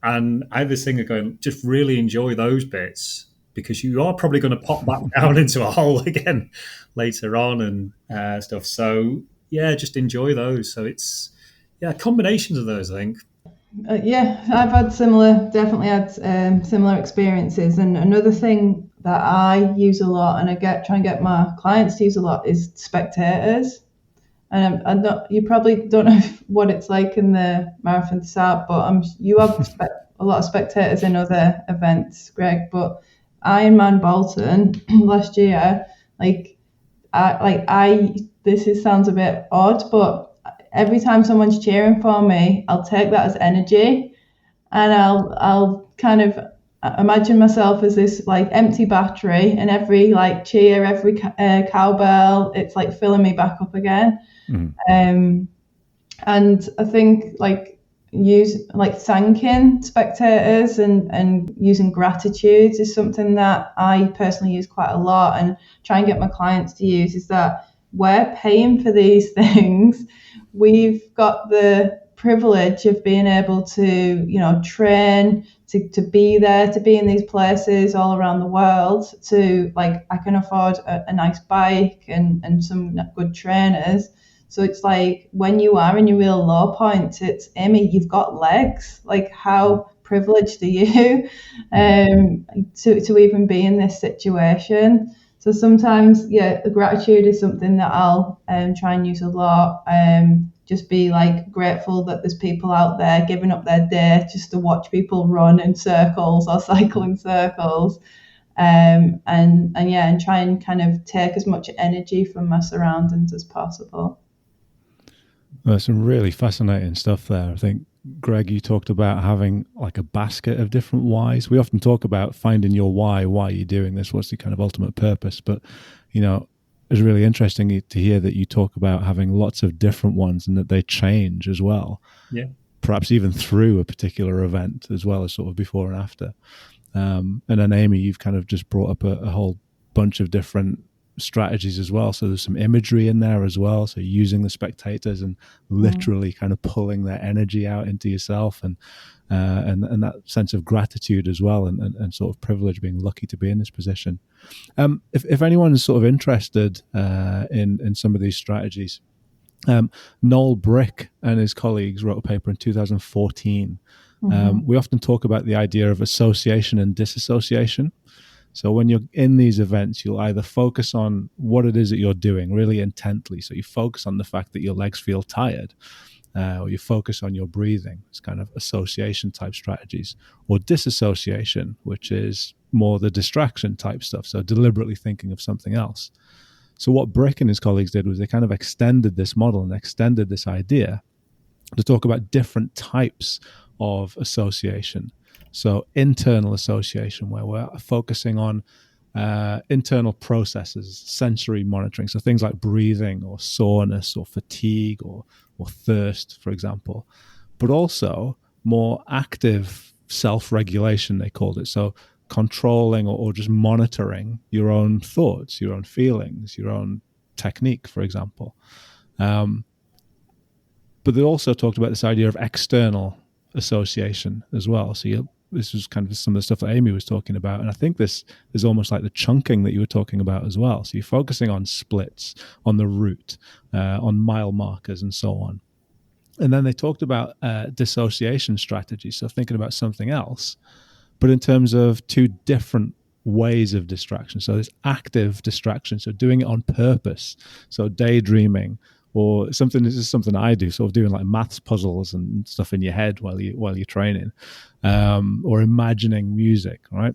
And I have this thing of going, just really enjoy those bits, because you are probably going to pop back down into a hole again later on and stuff. So yeah, just enjoy those. So it's, yeah, combinations of those, I think. Yeah, I've had definitely had similar experiences. And another thing that I use a lot, and try and get my clients to use a lot, is spectators. And you probably don't know what it's like in the marathon start, but you have a lot of spectators in other events, Greg. But Ironman Bolton last year, sounds a bit odd, but every time someone's cheering for me, I'll take that as energy, and I'll kind of imagine myself as this like empty battery, and every like cheer, every cowbell, it's like filling me back up again. And I think thanking spectators and using gratitudes is something that I personally use quite a lot, and try and get my clients to use, is that we're paying for these things. We've got the privilege of being able to, train, to be there, to be in these places all around the world, I can afford a nice bike and some good trainers. So it's like, when you are in your real low point, it's, Amy, you've got legs. Like, how privileged are you to even be in this situation? So sometimes, yeah, the gratitude is something that I'll try and use a lot. Just be like grateful that there's people out there giving up their day just to watch people run in circles or cycle in circles. And try and kind of take as much energy from my surroundings as possible. Well, there's some really fascinating stuff there. I think, Greg, you talked about having like a basket of different whys. We often talk about finding your why are you doing this? What's the kind of ultimate purpose? But, it's really interesting to hear that you talk about having lots of different ones and that they change as well. Yeah. Perhaps even through a particular event as well as sort of before and after. And then, Amy, you've kind of just brought up a whole bunch of different strategies as well. So there's some imagery in there as well. So using the spectators and literally kind of pulling their energy out into yourself, and that sense of gratitude as well, and sort of privilege, being lucky to be in this position. If anyone's sort of interested in some of these strategies, Noel Brick and his colleagues wrote a paper in 2014. We often talk about the idea of association and disassociation. So when you're in these events, you'll either focus on what it is that you're doing really intently. So you focus on the fact that your legs feel tired, or you focus on your breathing. It's kind of association type strategies, or disassociation, which is more the distraction type stuff. So deliberately thinking of something else. So what Brick and his colleagues did was they kind of extended this model and extended this idea to talk about different types of association. So internal association, where we're focusing on internal processes, sensory monitoring. So things like breathing or soreness or fatigue or thirst, for example. But also more active self-regulation, they called it. So controlling or just monitoring your own thoughts, your own feelings, your own technique, for example. But they also talked about this idea of external association as well. So this was kind of some of the stuff that Amy was talking about. And I think this is almost like the chunking that you were talking about as well. So you're focusing on splits, on the route, on mile markers and so on. And then they talked about dissociation strategies. So thinking about something else, but in terms of two different ways of distraction. So there's active distraction. So doing it on purpose. So daydreaming, or something. This is something I do, sort of doing like maths puzzles and stuff in your head while you're training, or imagining music, right?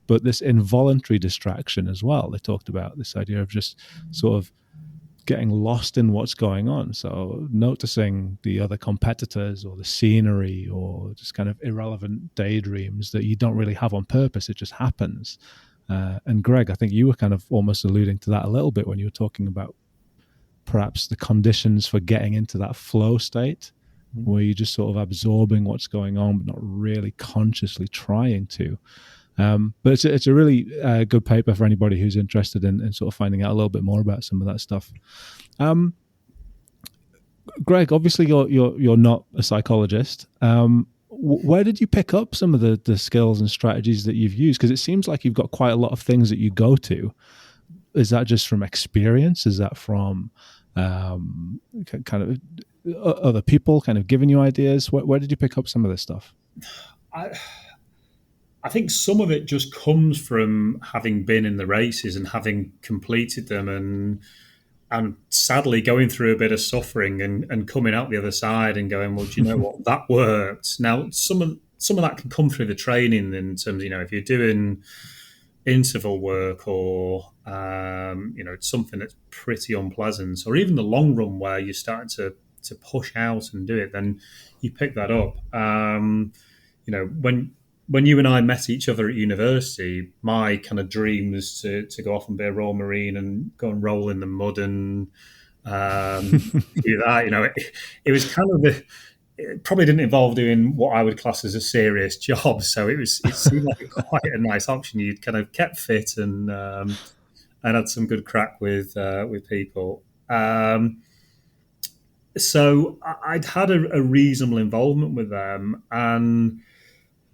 but this involuntary distraction as well. They talked about this idea of just sort of getting lost in what's going on. So noticing the other competitors or the scenery or just kind of irrelevant daydreams that you don't really have on purpose. It just happens. And Greg, I think you were kind of almost alluding to that a little bit when you were talking about perhaps the conditions for getting into that flow state, where you're just sort of absorbing what's going on, but not really consciously trying to. But it's a really good paper for anybody who's interested in sort of finding out a little bit more about some of that stuff. Greg, obviously you're not a psychologist. Where did you pick up some of the skills and strategies that you've used? Because it seems like you've got quite a lot of things that you go to. Is that just from experience? Is that from kind of other people kind of giving you ideas? Where did you pick up some of this stuff? I think some of it just comes from having been in the races and having completed them and sadly going through a bit of suffering and coming out the other side and going, well, do you know what? That worked. Now, some of that can come through the training in terms of, if you're doing interval work or, something that's pretty unpleasant, or even the long run where you're starting to push out and do it, then you pick that up. When you and I met each other at university, my kind of dream was to go off and be a Royal Marine and go and roll in the mud and do that. It was kind of it probably didn't involve doing what I would class as a serious job. So it seemed like quite a nice option. You kind of kept fit and had some good crack with people. So I'd had a reasonable involvement with them, and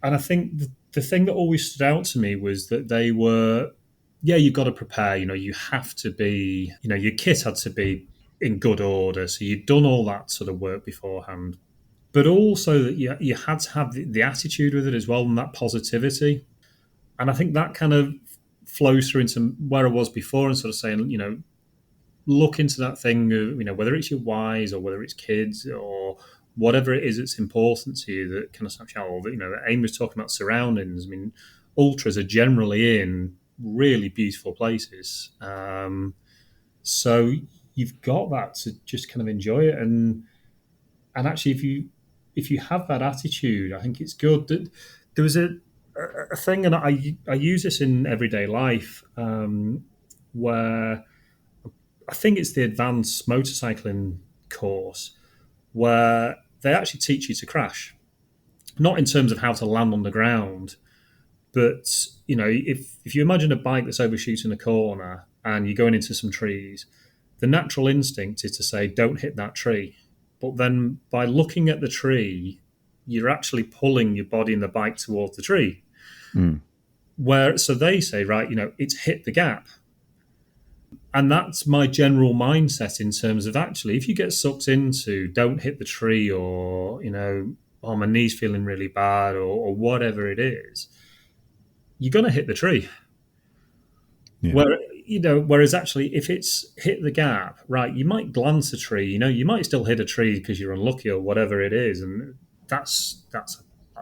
I think the thing that always stood out to me was that they were, you've got to prepare. You have to be, your kit had to be in good order. So you'd done all that sort of work beforehand. But also that you had to have the attitude with it as well, and that positivity. And I think that kind of flows through into where I was before and sort of saying, look into that thing of, whether it's your whys or whether it's kids or whatever it is that's important to you that kind of snaps out. Or, AIM was talking about surroundings. I mean, ultras are generally in really beautiful places. So you've got that to just kind of enjoy it. And actually, if you have that attitude, I think it's good. There was a thing, and I use this in everyday life, where I think it's the advanced motorcycling course, where they actually teach you to crash, not in terms of how to land on the ground, but if you imagine a bike that's overshooting a corner and you're going into some trees, the natural instinct is to say, don't hit that tree. But then by looking at the tree, you're actually pulling your body and the bike towards the tree. So they say, right, it's hit the gap. And that's my general mindset in terms of actually, if you get sucked into don't hit the tree or, my knee's feeling really bad or whatever it is, you're going to hit the tree. Yeah. Whereas actually, if it's hit the gap, right, you might glance a tree, you might still hit a tree because you're unlucky or whatever it is. And that's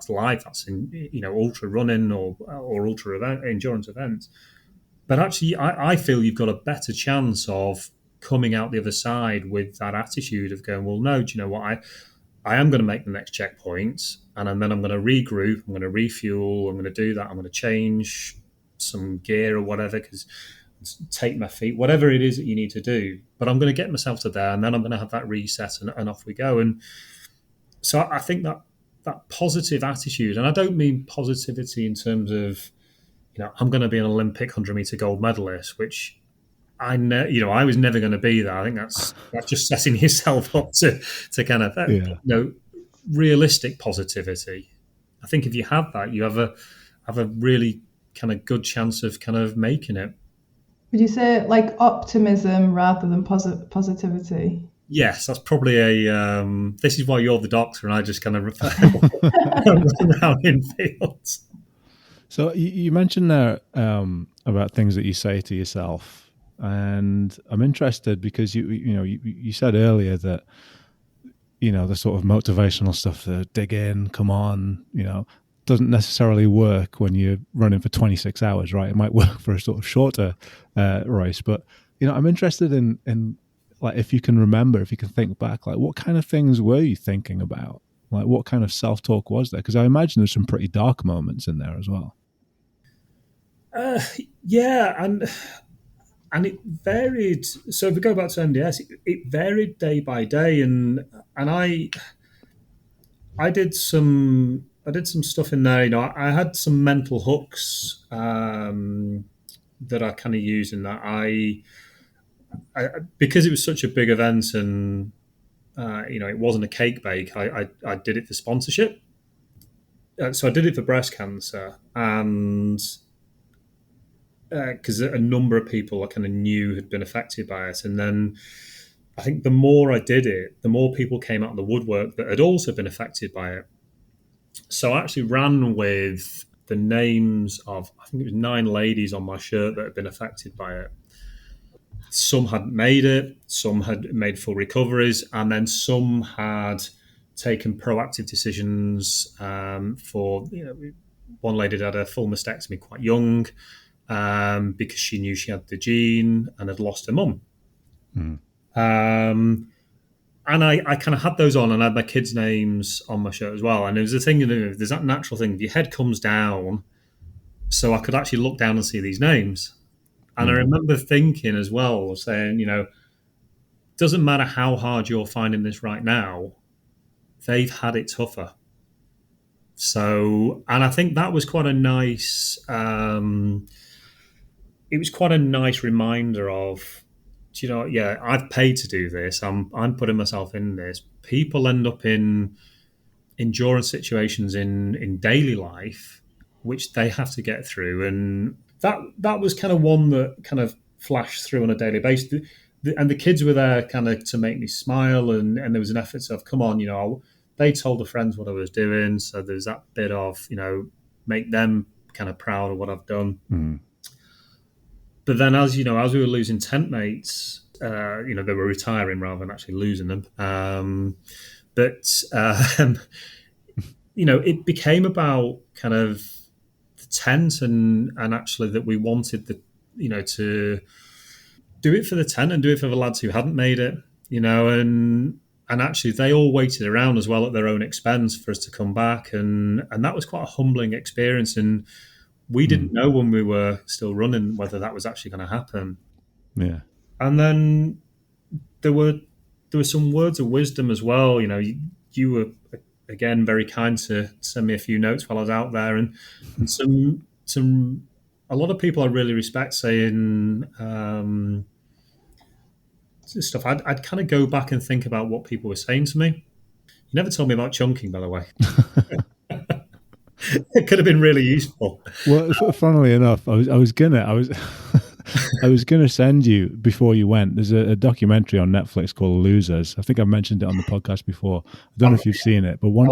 life. That's in, ultra running or ultra endurance events. But actually, I feel you've got a better chance of coming out the other side with that attitude of going, well, no, do you know what? I am going to make the next checkpoint, and then I'm going to regroup, I'm going to refuel, I'm going to do that, I'm going to change some gear or whatever, because take my feet, whatever it is that you need to do. But I'm going to get myself to there, and then I'm going to have that reset, and off we go. And so I think that positive attitude, and I don't mean positivity in terms of, I'm going to be an Olympic 100-meter gold medalist, which I was never going to be that. I think that's just setting yourself up to kind of realistic positivity. I think if you have that, you have a really kind of good chance of kind of making it. Would you say like optimism rather than positivity? Yes, that's probably this is why you're the doctor and I just kind of run around in fields. So you mentioned there about things that you say to yourself, and I'm interested because you said earlier that the sort of motivational stuff, the dig in, come on, doesn't necessarily work when you're running for 26 hours, right? It might work for a sort of shorter race, but I'm interested in like, if you can remember, if you can think back, like, what kind of things were you thinking about? Like, what kind of self-talk was there? Because I imagine there's some pretty dark moments in there as well. Yeah, and it varied. So if we go back to MDS, it varied day by day, and I did some stuff in there. I had some mental hooks that I kind of used in that. I because it was such a big event, and it wasn't a cake bake. I did it for sponsorship. So I did it for breast cancer, and because a number of people I kind of knew had been affected by it. And then I think the more I did it, the more people came out of the woodwork that had also been affected by it. So I actually ran with the names of, I think it was 9 ladies on my shirt that had been affected by it. Some hadn't made it, some had made full recoveries, and then some had taken proactive decisions for, one lady had a full mastectomy quite young, because she knew she had the gene and had lost her mum. And I kind of had those on, and I had my kids' names on my shirt as well. And it was a thing, there's that natural thing, your head comes down, so I could actually look down and see these names. And I remember thinking as well, saying, doesn't matter how hard you're finding this right now, they've had it tougher. So, and I think that was quite a nice, it was quite a nice reminder of, I've paid to do this. I'm putting myself in this. People end up in endurance situations in daily life, which they have to get through. And that was kind of one that kind of flashed through on a daily basis. And the kids were there kind of to make me smile. And there was an effort of, come on, they told their friends what I was doing. So there's that bit of, make them kind of proud of what I've done. But then as we were losing tent mates, they were retiring rather than actually losing them. It became about kind of the tent and actually that we wanted to do it for the tent and do it for the lads who hadn't made it, and actually they all waited around as well at their own expense for us to come back. And that was quite a humbling experience. And we didn't know when we were still running whether that was actually going to happen. Yeah. And then there were some words of wisdom as well. You were, again, very kind to send me a few notes while I was out there, and some a lot of people I really respect saying stuff. I'd kind of go back and think about what people were saying to me. You never told me about chunking, by the way. It could have been really useful. Well, funnily enough, I was gonna send you before you went. There's a documentary on Netflix called Losers. I think I've mentioned it on the podcast before. I don't know if you've seen it, but one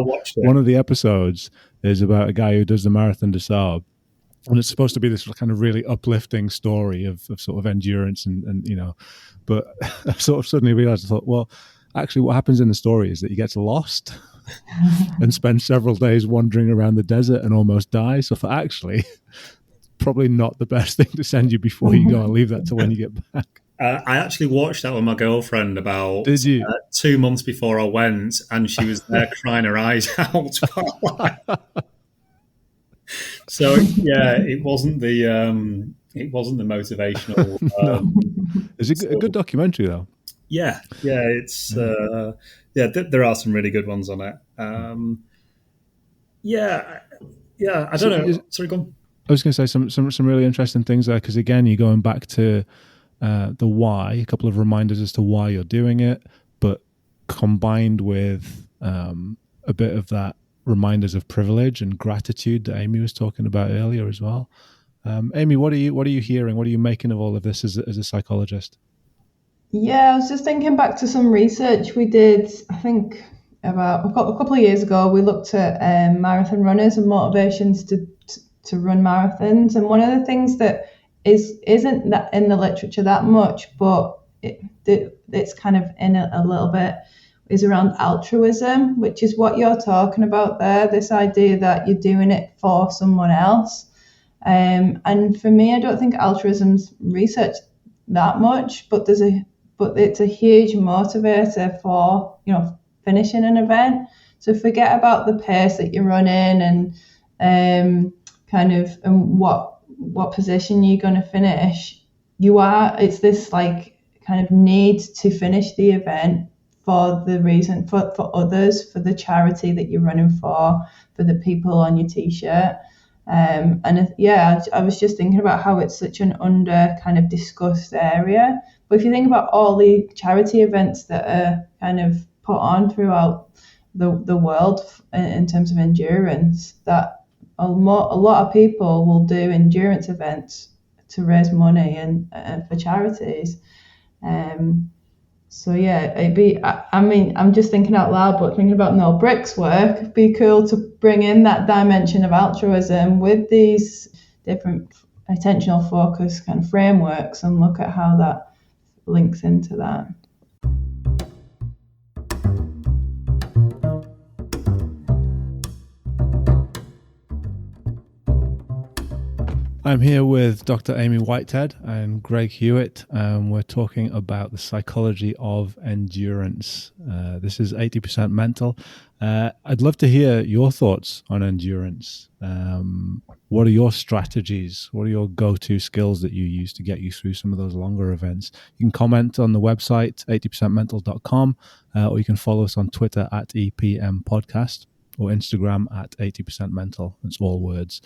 of the episodes is about a guy who does the Marathon des Sables, and it's supposed to be this kind of really uplifting story of sort of endurance and But I sort of suddenly realized, I thought, well, actually, what happens in the story is that he gets lost and spends several days wandering around the desert and almost dies. So for actually, probably not the best thing to send you before you go and leave that to when you get back. I actually watched that with my girlfriend about 2 months before I went, and she was there crying her eyes out. So yeah, it wasn't the motivational. No. It's a good documentary though. Yeah, it's there are some really good ones on it. I don't know. Sorry, go on. I was going to say some really interesting things there, because again, you're going back to the why, a couple of reminders as to why you're doing it, but combined with a bit of that reminders of privilege and gratitude that Amy was talking about earlier as well. Amy, what are you hearing? What are you making of all of this as a psychologist? Yeah, I was just thinking back to some research we did, I think about a couple of years ago. We looked at marathon runners and motivations to run marathons. And one of the things that isn't that in the literature that much, but it's kind of in a little bit, is around altruism, which is what you're talking about there, this idea that you're doing it for someone else. And for me, I don't think altruism's researched that much, but it's a huge motivator for, finishing an event. So forget about the pace that you're running and what position you're going to finish. It's this like kind of need to finish the event for the reason, for others, for the charity that you're running for the people on your t-shirt. I was just thinking about how it's such an under kind of discussed area. But if you think about all the charity events that are kind of put on throughout the world in terms of endurance, that a lot of people will do endurance events to raise money and for charities. I'm just thinking out loud, but thinking about Noel Brick's work, it'd be cool to bring in that dimension of altruism with these different attentional focus kind of frameworks and look at how that links into that. I'm here with Dr. Amy Whitehead and Greg Hewitt, and we're talking about the psychology of endurance. This is 80% mental. I'd love to hear your thoughts on endurance. What are your strategies? What are your go-to skills that you use to get you through some of those longer events? You can comment on the website, 80percentmental.com, or you can follow us on Twitter at EPM Podcast or Instagram at 80percentmental. It's all words.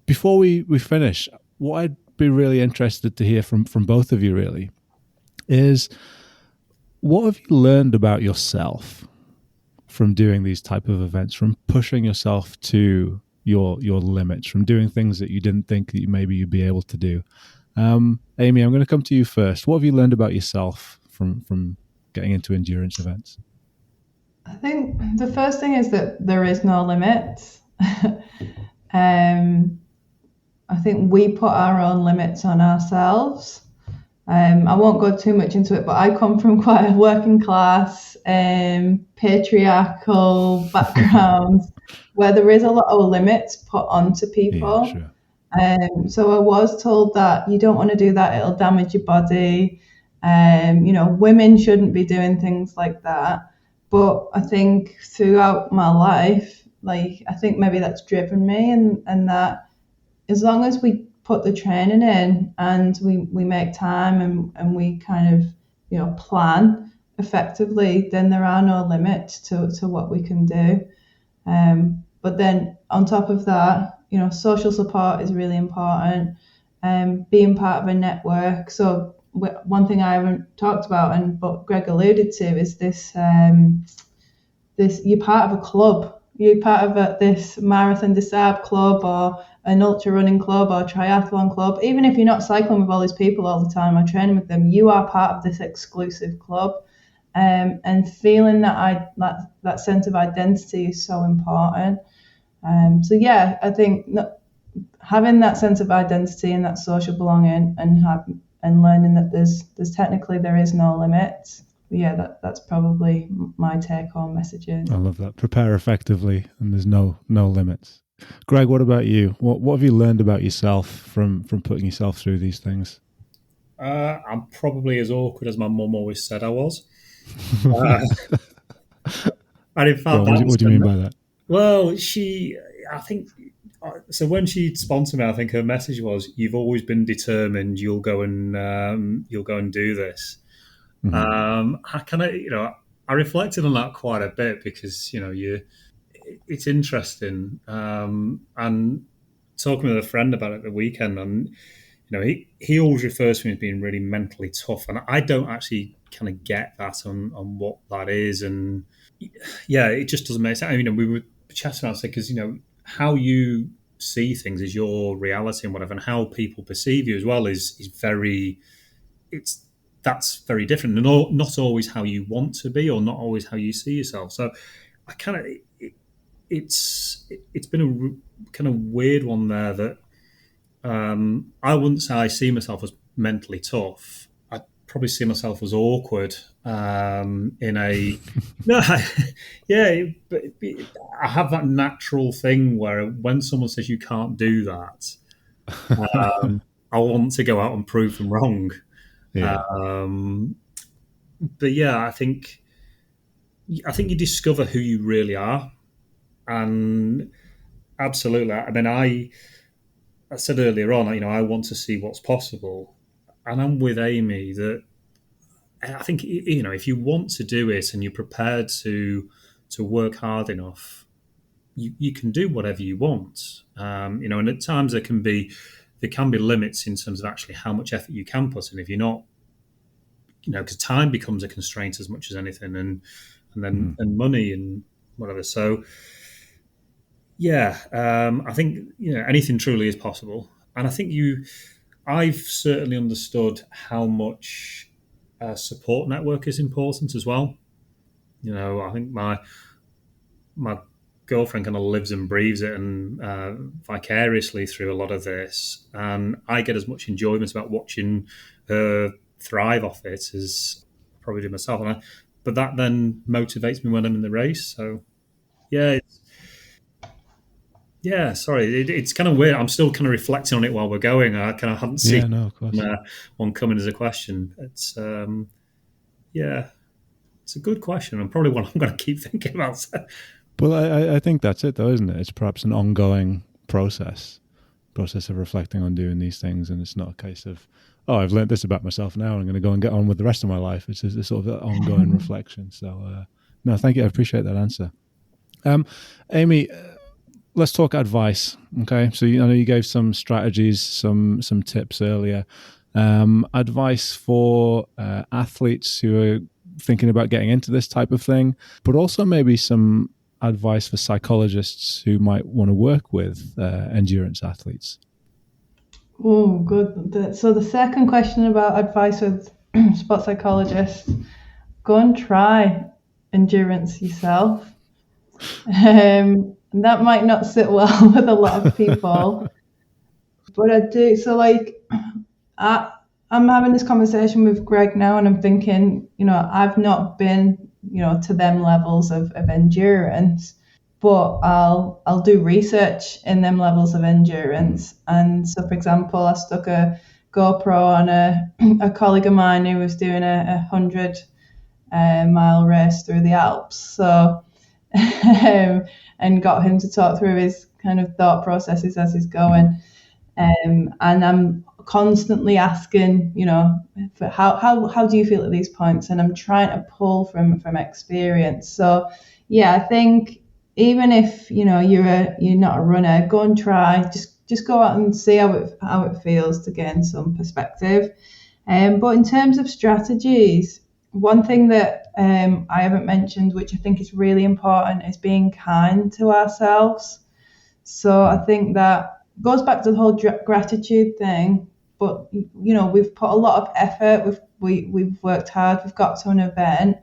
Before we finish, what I'd be really interested to hear from both of you really is, what have you learned about yourself from doing these type of events, from pushing yourself to your limits, from doing things that you didn't think that maybe you'd be able to do? Amy, I'm going to come to you first. What have you learned about yourself from getting into endurance events? I think the first thing is that there is no limit. I think we put our own limits on ourselves. I won't go too much into it, but I come from quite a working class, patriarchal background where there is a lot of limits put onto people. Yeah, sure. So I was told that you don't want to do that, it'll damage your body. Women shouldn't be doing things like that. But I think throughout my life, I think maybe that's driven me, and that as long as we put the training in and we make time and we kind of, plan effectively, then there are no limits to what we can do. But then on top of that, social support is really important. Being part of a network. So one thing I haven't talked about, but Greg alluded to, is this you're part of a club. You're part of this Marathon des Sables club or an ultra running club or triathlon club. Even if you're not cycling with all these people all the time or training with them, you are part of this exclusive club. And feeling that sense of identity is so important. I think having that sense of identity and that social belonging and learning that there is no limit. Yeah, that's probably my take-home messaging. I love that. Prepare effectively, and there's no limits. Greg, what about you? What have you learned about yourself from putting yourself through these things? I'm probably as awkward as my mum always said I was. And in fact, what do you mean by that? Well, so when she sponsored me, I think her message was, "You've always been determined. You'll go and do this." Mm-hmm. I reflected on that quite a bit because it's interesting. And talking with a friend about it the weekend, and he always refers to me as being really mentally tough, and I don't actually kind of get that on what that is, and it just doesn't make sense. We were chatting about it because how you see things is your reality and whatever, and how people perceive you as well is that's very different, and not always how you want to be, or not always how you see yourself. So I kind of it's been a kind of weird one there that I wouldn't say I see myself as mentally tough. probably see myself as awkward in a no, yeah, but I have that natural thing where when someone says you can't do that, I want to go out and prove them wrong. Yeah. But yeah, I think you discover who you really are, and absolutely. I mean, I said earlier on, I want to see what's possible, and I'm with Amy that I think if you want to do it and you're prepared to work hard enough, you can do whatever you want. And at times there can be limits in terms of actually how much effort you can put in if you're not, because time becomes a constraint as much as anything, and money and whatever. So yeah, I think anything truly is possible, and I think I've certainly understood how much support network is important as well. I think my girlfriend kind of lives and breathes it, and vicariously through a lot of this, and I get as much enjoyment about watching her thrive off it as I probably do myself. But that then motivates me when I'm in the race. So yeah, sorry, it's kind of weird. I'm still kind of reflecting on it while we're going. I kind of haven't seen of course. one coming as a question. It's it's a good question, and probably one I'm going to keep thinking about. Well, I think that's it, though, isn't it? It's perhaps an ongoing process of reflecting on doing these things, and it's not a case of, I've learned this about myself now, I'm going to go and get on with the rest of my life. It's a sort of ongoing reflection. So, no, thank you. I appreciate that answer. Amy, let's talk advice. Okay, so I know you gave some strategies, some tips earlier. Advice for athletes who are thinking about getting into this type of thing, but also maybe some advice for psychologists who might want to work with endurance athletes. Oh, good. So the second question about advice with sports psychologists: go and try endurance yourself. That might not sit well with a lot of people, but I do. So I'm having this conversation with Greg now, and I'm thinking, I've not been, to them levels of endurance, but I'll do research in them levels of endurance. And so, for example, I stuck a GoPro on a colleague of mine who was doing a 100-mile race through the Alps. So, and got him to talk through his kind of thought processes as he's going. And I'm constantly asking, for how do you feel at these points? And I'm trying to pull from experience. So yeah, I think even if you're not a runner, go and try. Just go out and see how it feels to gain some perspective. But in terms of strategies, one thing that I haven't mentioned, which I think is really important, is being kind to ourselves. So I think that goes back to the whole gratitude thing, but we've put a lot of effort, we've worked hard, we've got to an event,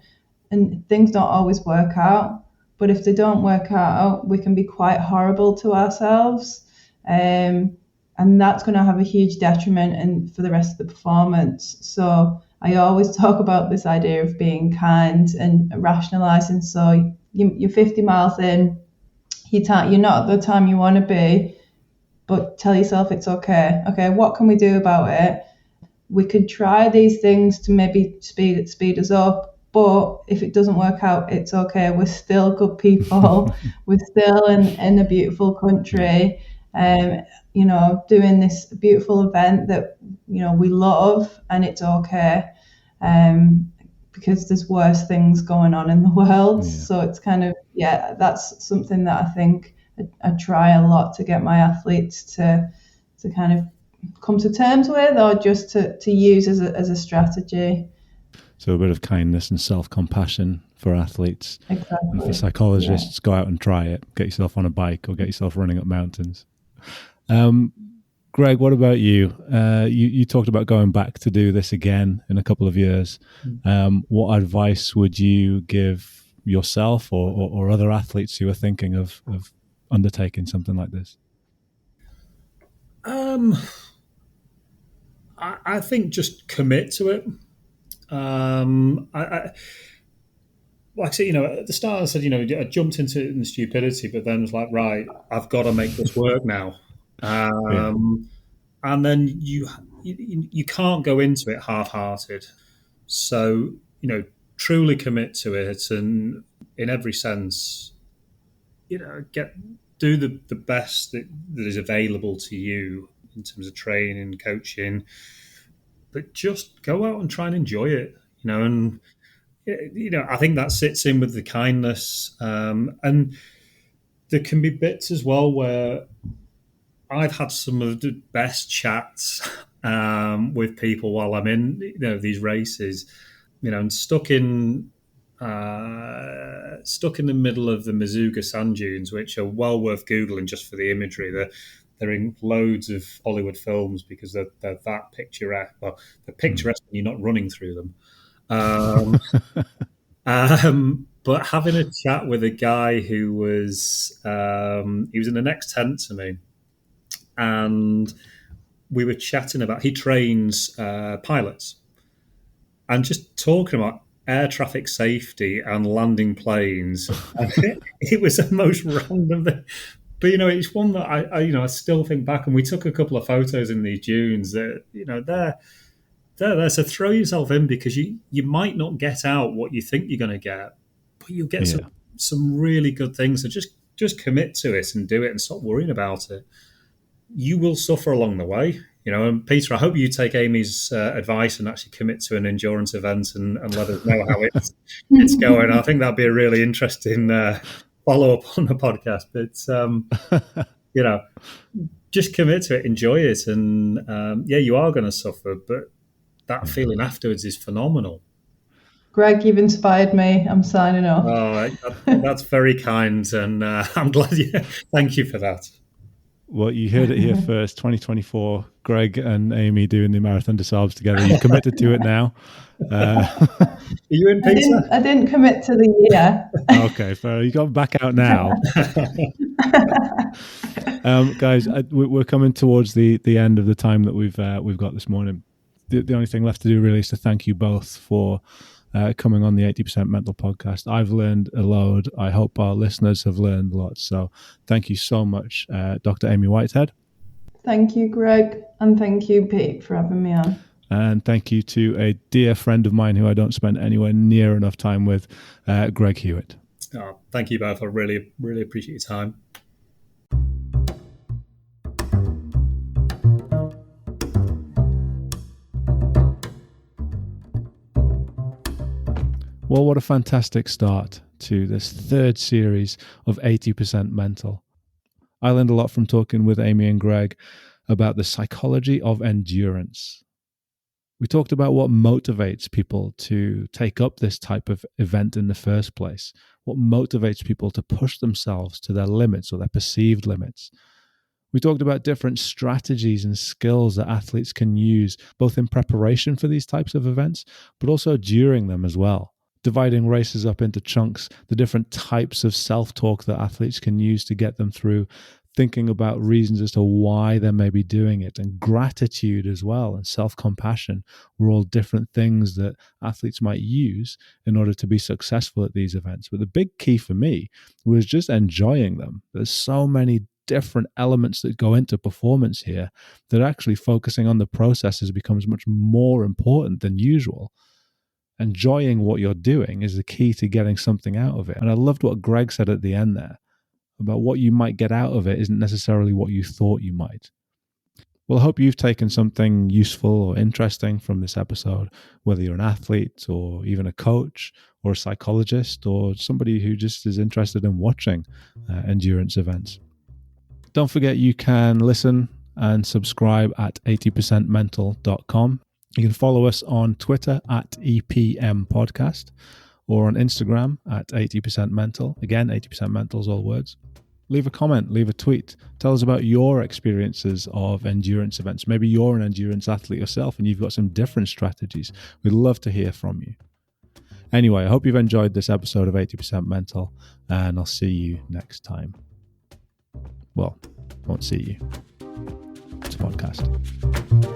and things don't always work out. But if they don't work out, we can be quite horrible to ourselves, and that's going to have a huge detriment for the rest of the performance. So I always talk about this idea of being kind and rationalizing. So you're 50 miles in, you're not at the time you want to be, but tell yourself it's okay. Okay, what can we do about it? We could try these things to maybe speed us up, but if it doesn't work out, it's okay. We're still good people. We're still in a beautiful country, doing this beautiful event that we love, and it's okay, because there's worse things going on in the world. Yeah. So it's kind of, that's something that I think I try a lot to get my athletes to kind of come to terms with, or just to use as a strategy. So a bit of kindness and self-compassion for athletes. Exactly. And for psychologists, go out and try it. Get yourself on a bike or get yourself running up mountains. Greg, what about you? You talked about going back to do this again in a couple of years. What advice would you give yourself or other athletes who are thinking of undertaking something like this? I think just commit to it. Like I said, at the start I said, I jumped into it in stupidity, but then was like, right, I've got to make this work now. And then you can't go into it half-hearted. So, truly commit to it, and in every sense, do the best that is available to you in terms of training, coaching, but just go out and try and enjoy it, and I think that sits in with the kindness, and there can be bits as well where I've had some of the best chats with people while I'm in these races, and stuck in the middle of the Mazuga sand dunes, which are well worth googling just for the imagery. They're in loads of Hollywood films because they're that picturesque. Well, they're picturesque when you're not running through them. But having a chat with a guy who was he was in the next tent to me, and we were chatting about, he trains pilots, and just talking about air traffic safety and landing planes. It was the most random thing. But it's one that I still think back, and we took a couple of photos in these dunes that they're there. So throw yourself in, because you might not get out what you think you're going to get, but you'll get some really good things. So just commit to it and do it, and stop worrying about it. You will suffer along the way, And Peter, I hope you take Amy's advice and actually commit to an endurance event and let us know how it's going. I think that'd be a really interesting follow-up on the podcast. But just commit to it, enjoy it, and you are going to suffer, but that feeling afterwards is phenomenal. Greg, you've inspired me. I'm signing off. Oh, that's very kind, and I'm glad thank you for that. Well, you heard it here first. 2024, Greg and Amy doing the Marathon des Sables together. You committed to it now. Are you in, Peter? I didn't commit to the year. Okay, fair. You got back out now. Guys, we're coming towards the end of the time that we've got this morning. The only thing left to do really is to thank you both for coming on the 80% Mental podcast. I've learned a load. I hope our listeners have learned a lot. So thank you so much, Dr. Amy Whitehead. Thank you, Greg. And thank you, Pete, for having me on. And thank you to a dear friend of mine who I don't spend anywhere near enough time with, Greg Hewitt. Oh, thank you both. I really, really appreciate your time. Well, what a fantastic start to this third series of 80% Mental. I learned a lot from talking with Amy and Greg about the psychology of endurance. We talked about what motivates people to take up this type of event in the first place, what motivates people to push themselves to their limits or their perceived limits. We talked about different strategies and skills that athletes can use, both in preparation for these types of events, but also during them as well. Dividing races up into chunks, the different types of self-talk that athletes can use to get them through, thinking about reasons as to why they may be doing it, and gratitude as well, and self-compassion were all different things that athletes might use in order to be successful at these events. But the big key for me was just enjoying them. There's so many different elements that go into performance here that actually focusing on the processes becomes much more important than usual. Enjoying what you're doing is the key to getting something out of it. And I loved what Greg said at the end there about what you might get out of it isn't necessarily what you thought you might. Well, I hope you've taken something useful or interesting from this episode, whether you're an athlete or even a coach or a psychologist or somebody who just is interested in watching endurance events. Don't forget you can listen and subscribe at 80percentmental.com. You can follow us on Twitter at EPM Podcast or on Instagram at 80% Mental. Again, 80% Mental is all words. Leave a comment, leave a tweet. Tell us about your experiences of endurance events. Maybe you're an endurance athlete yourself and you've got some different strategies. We'd love to hear from you. Anyway, I hope you've enjoyed this episode of 80% Mental, and I'll see you next time. Well, I won't see you. It's a podcast.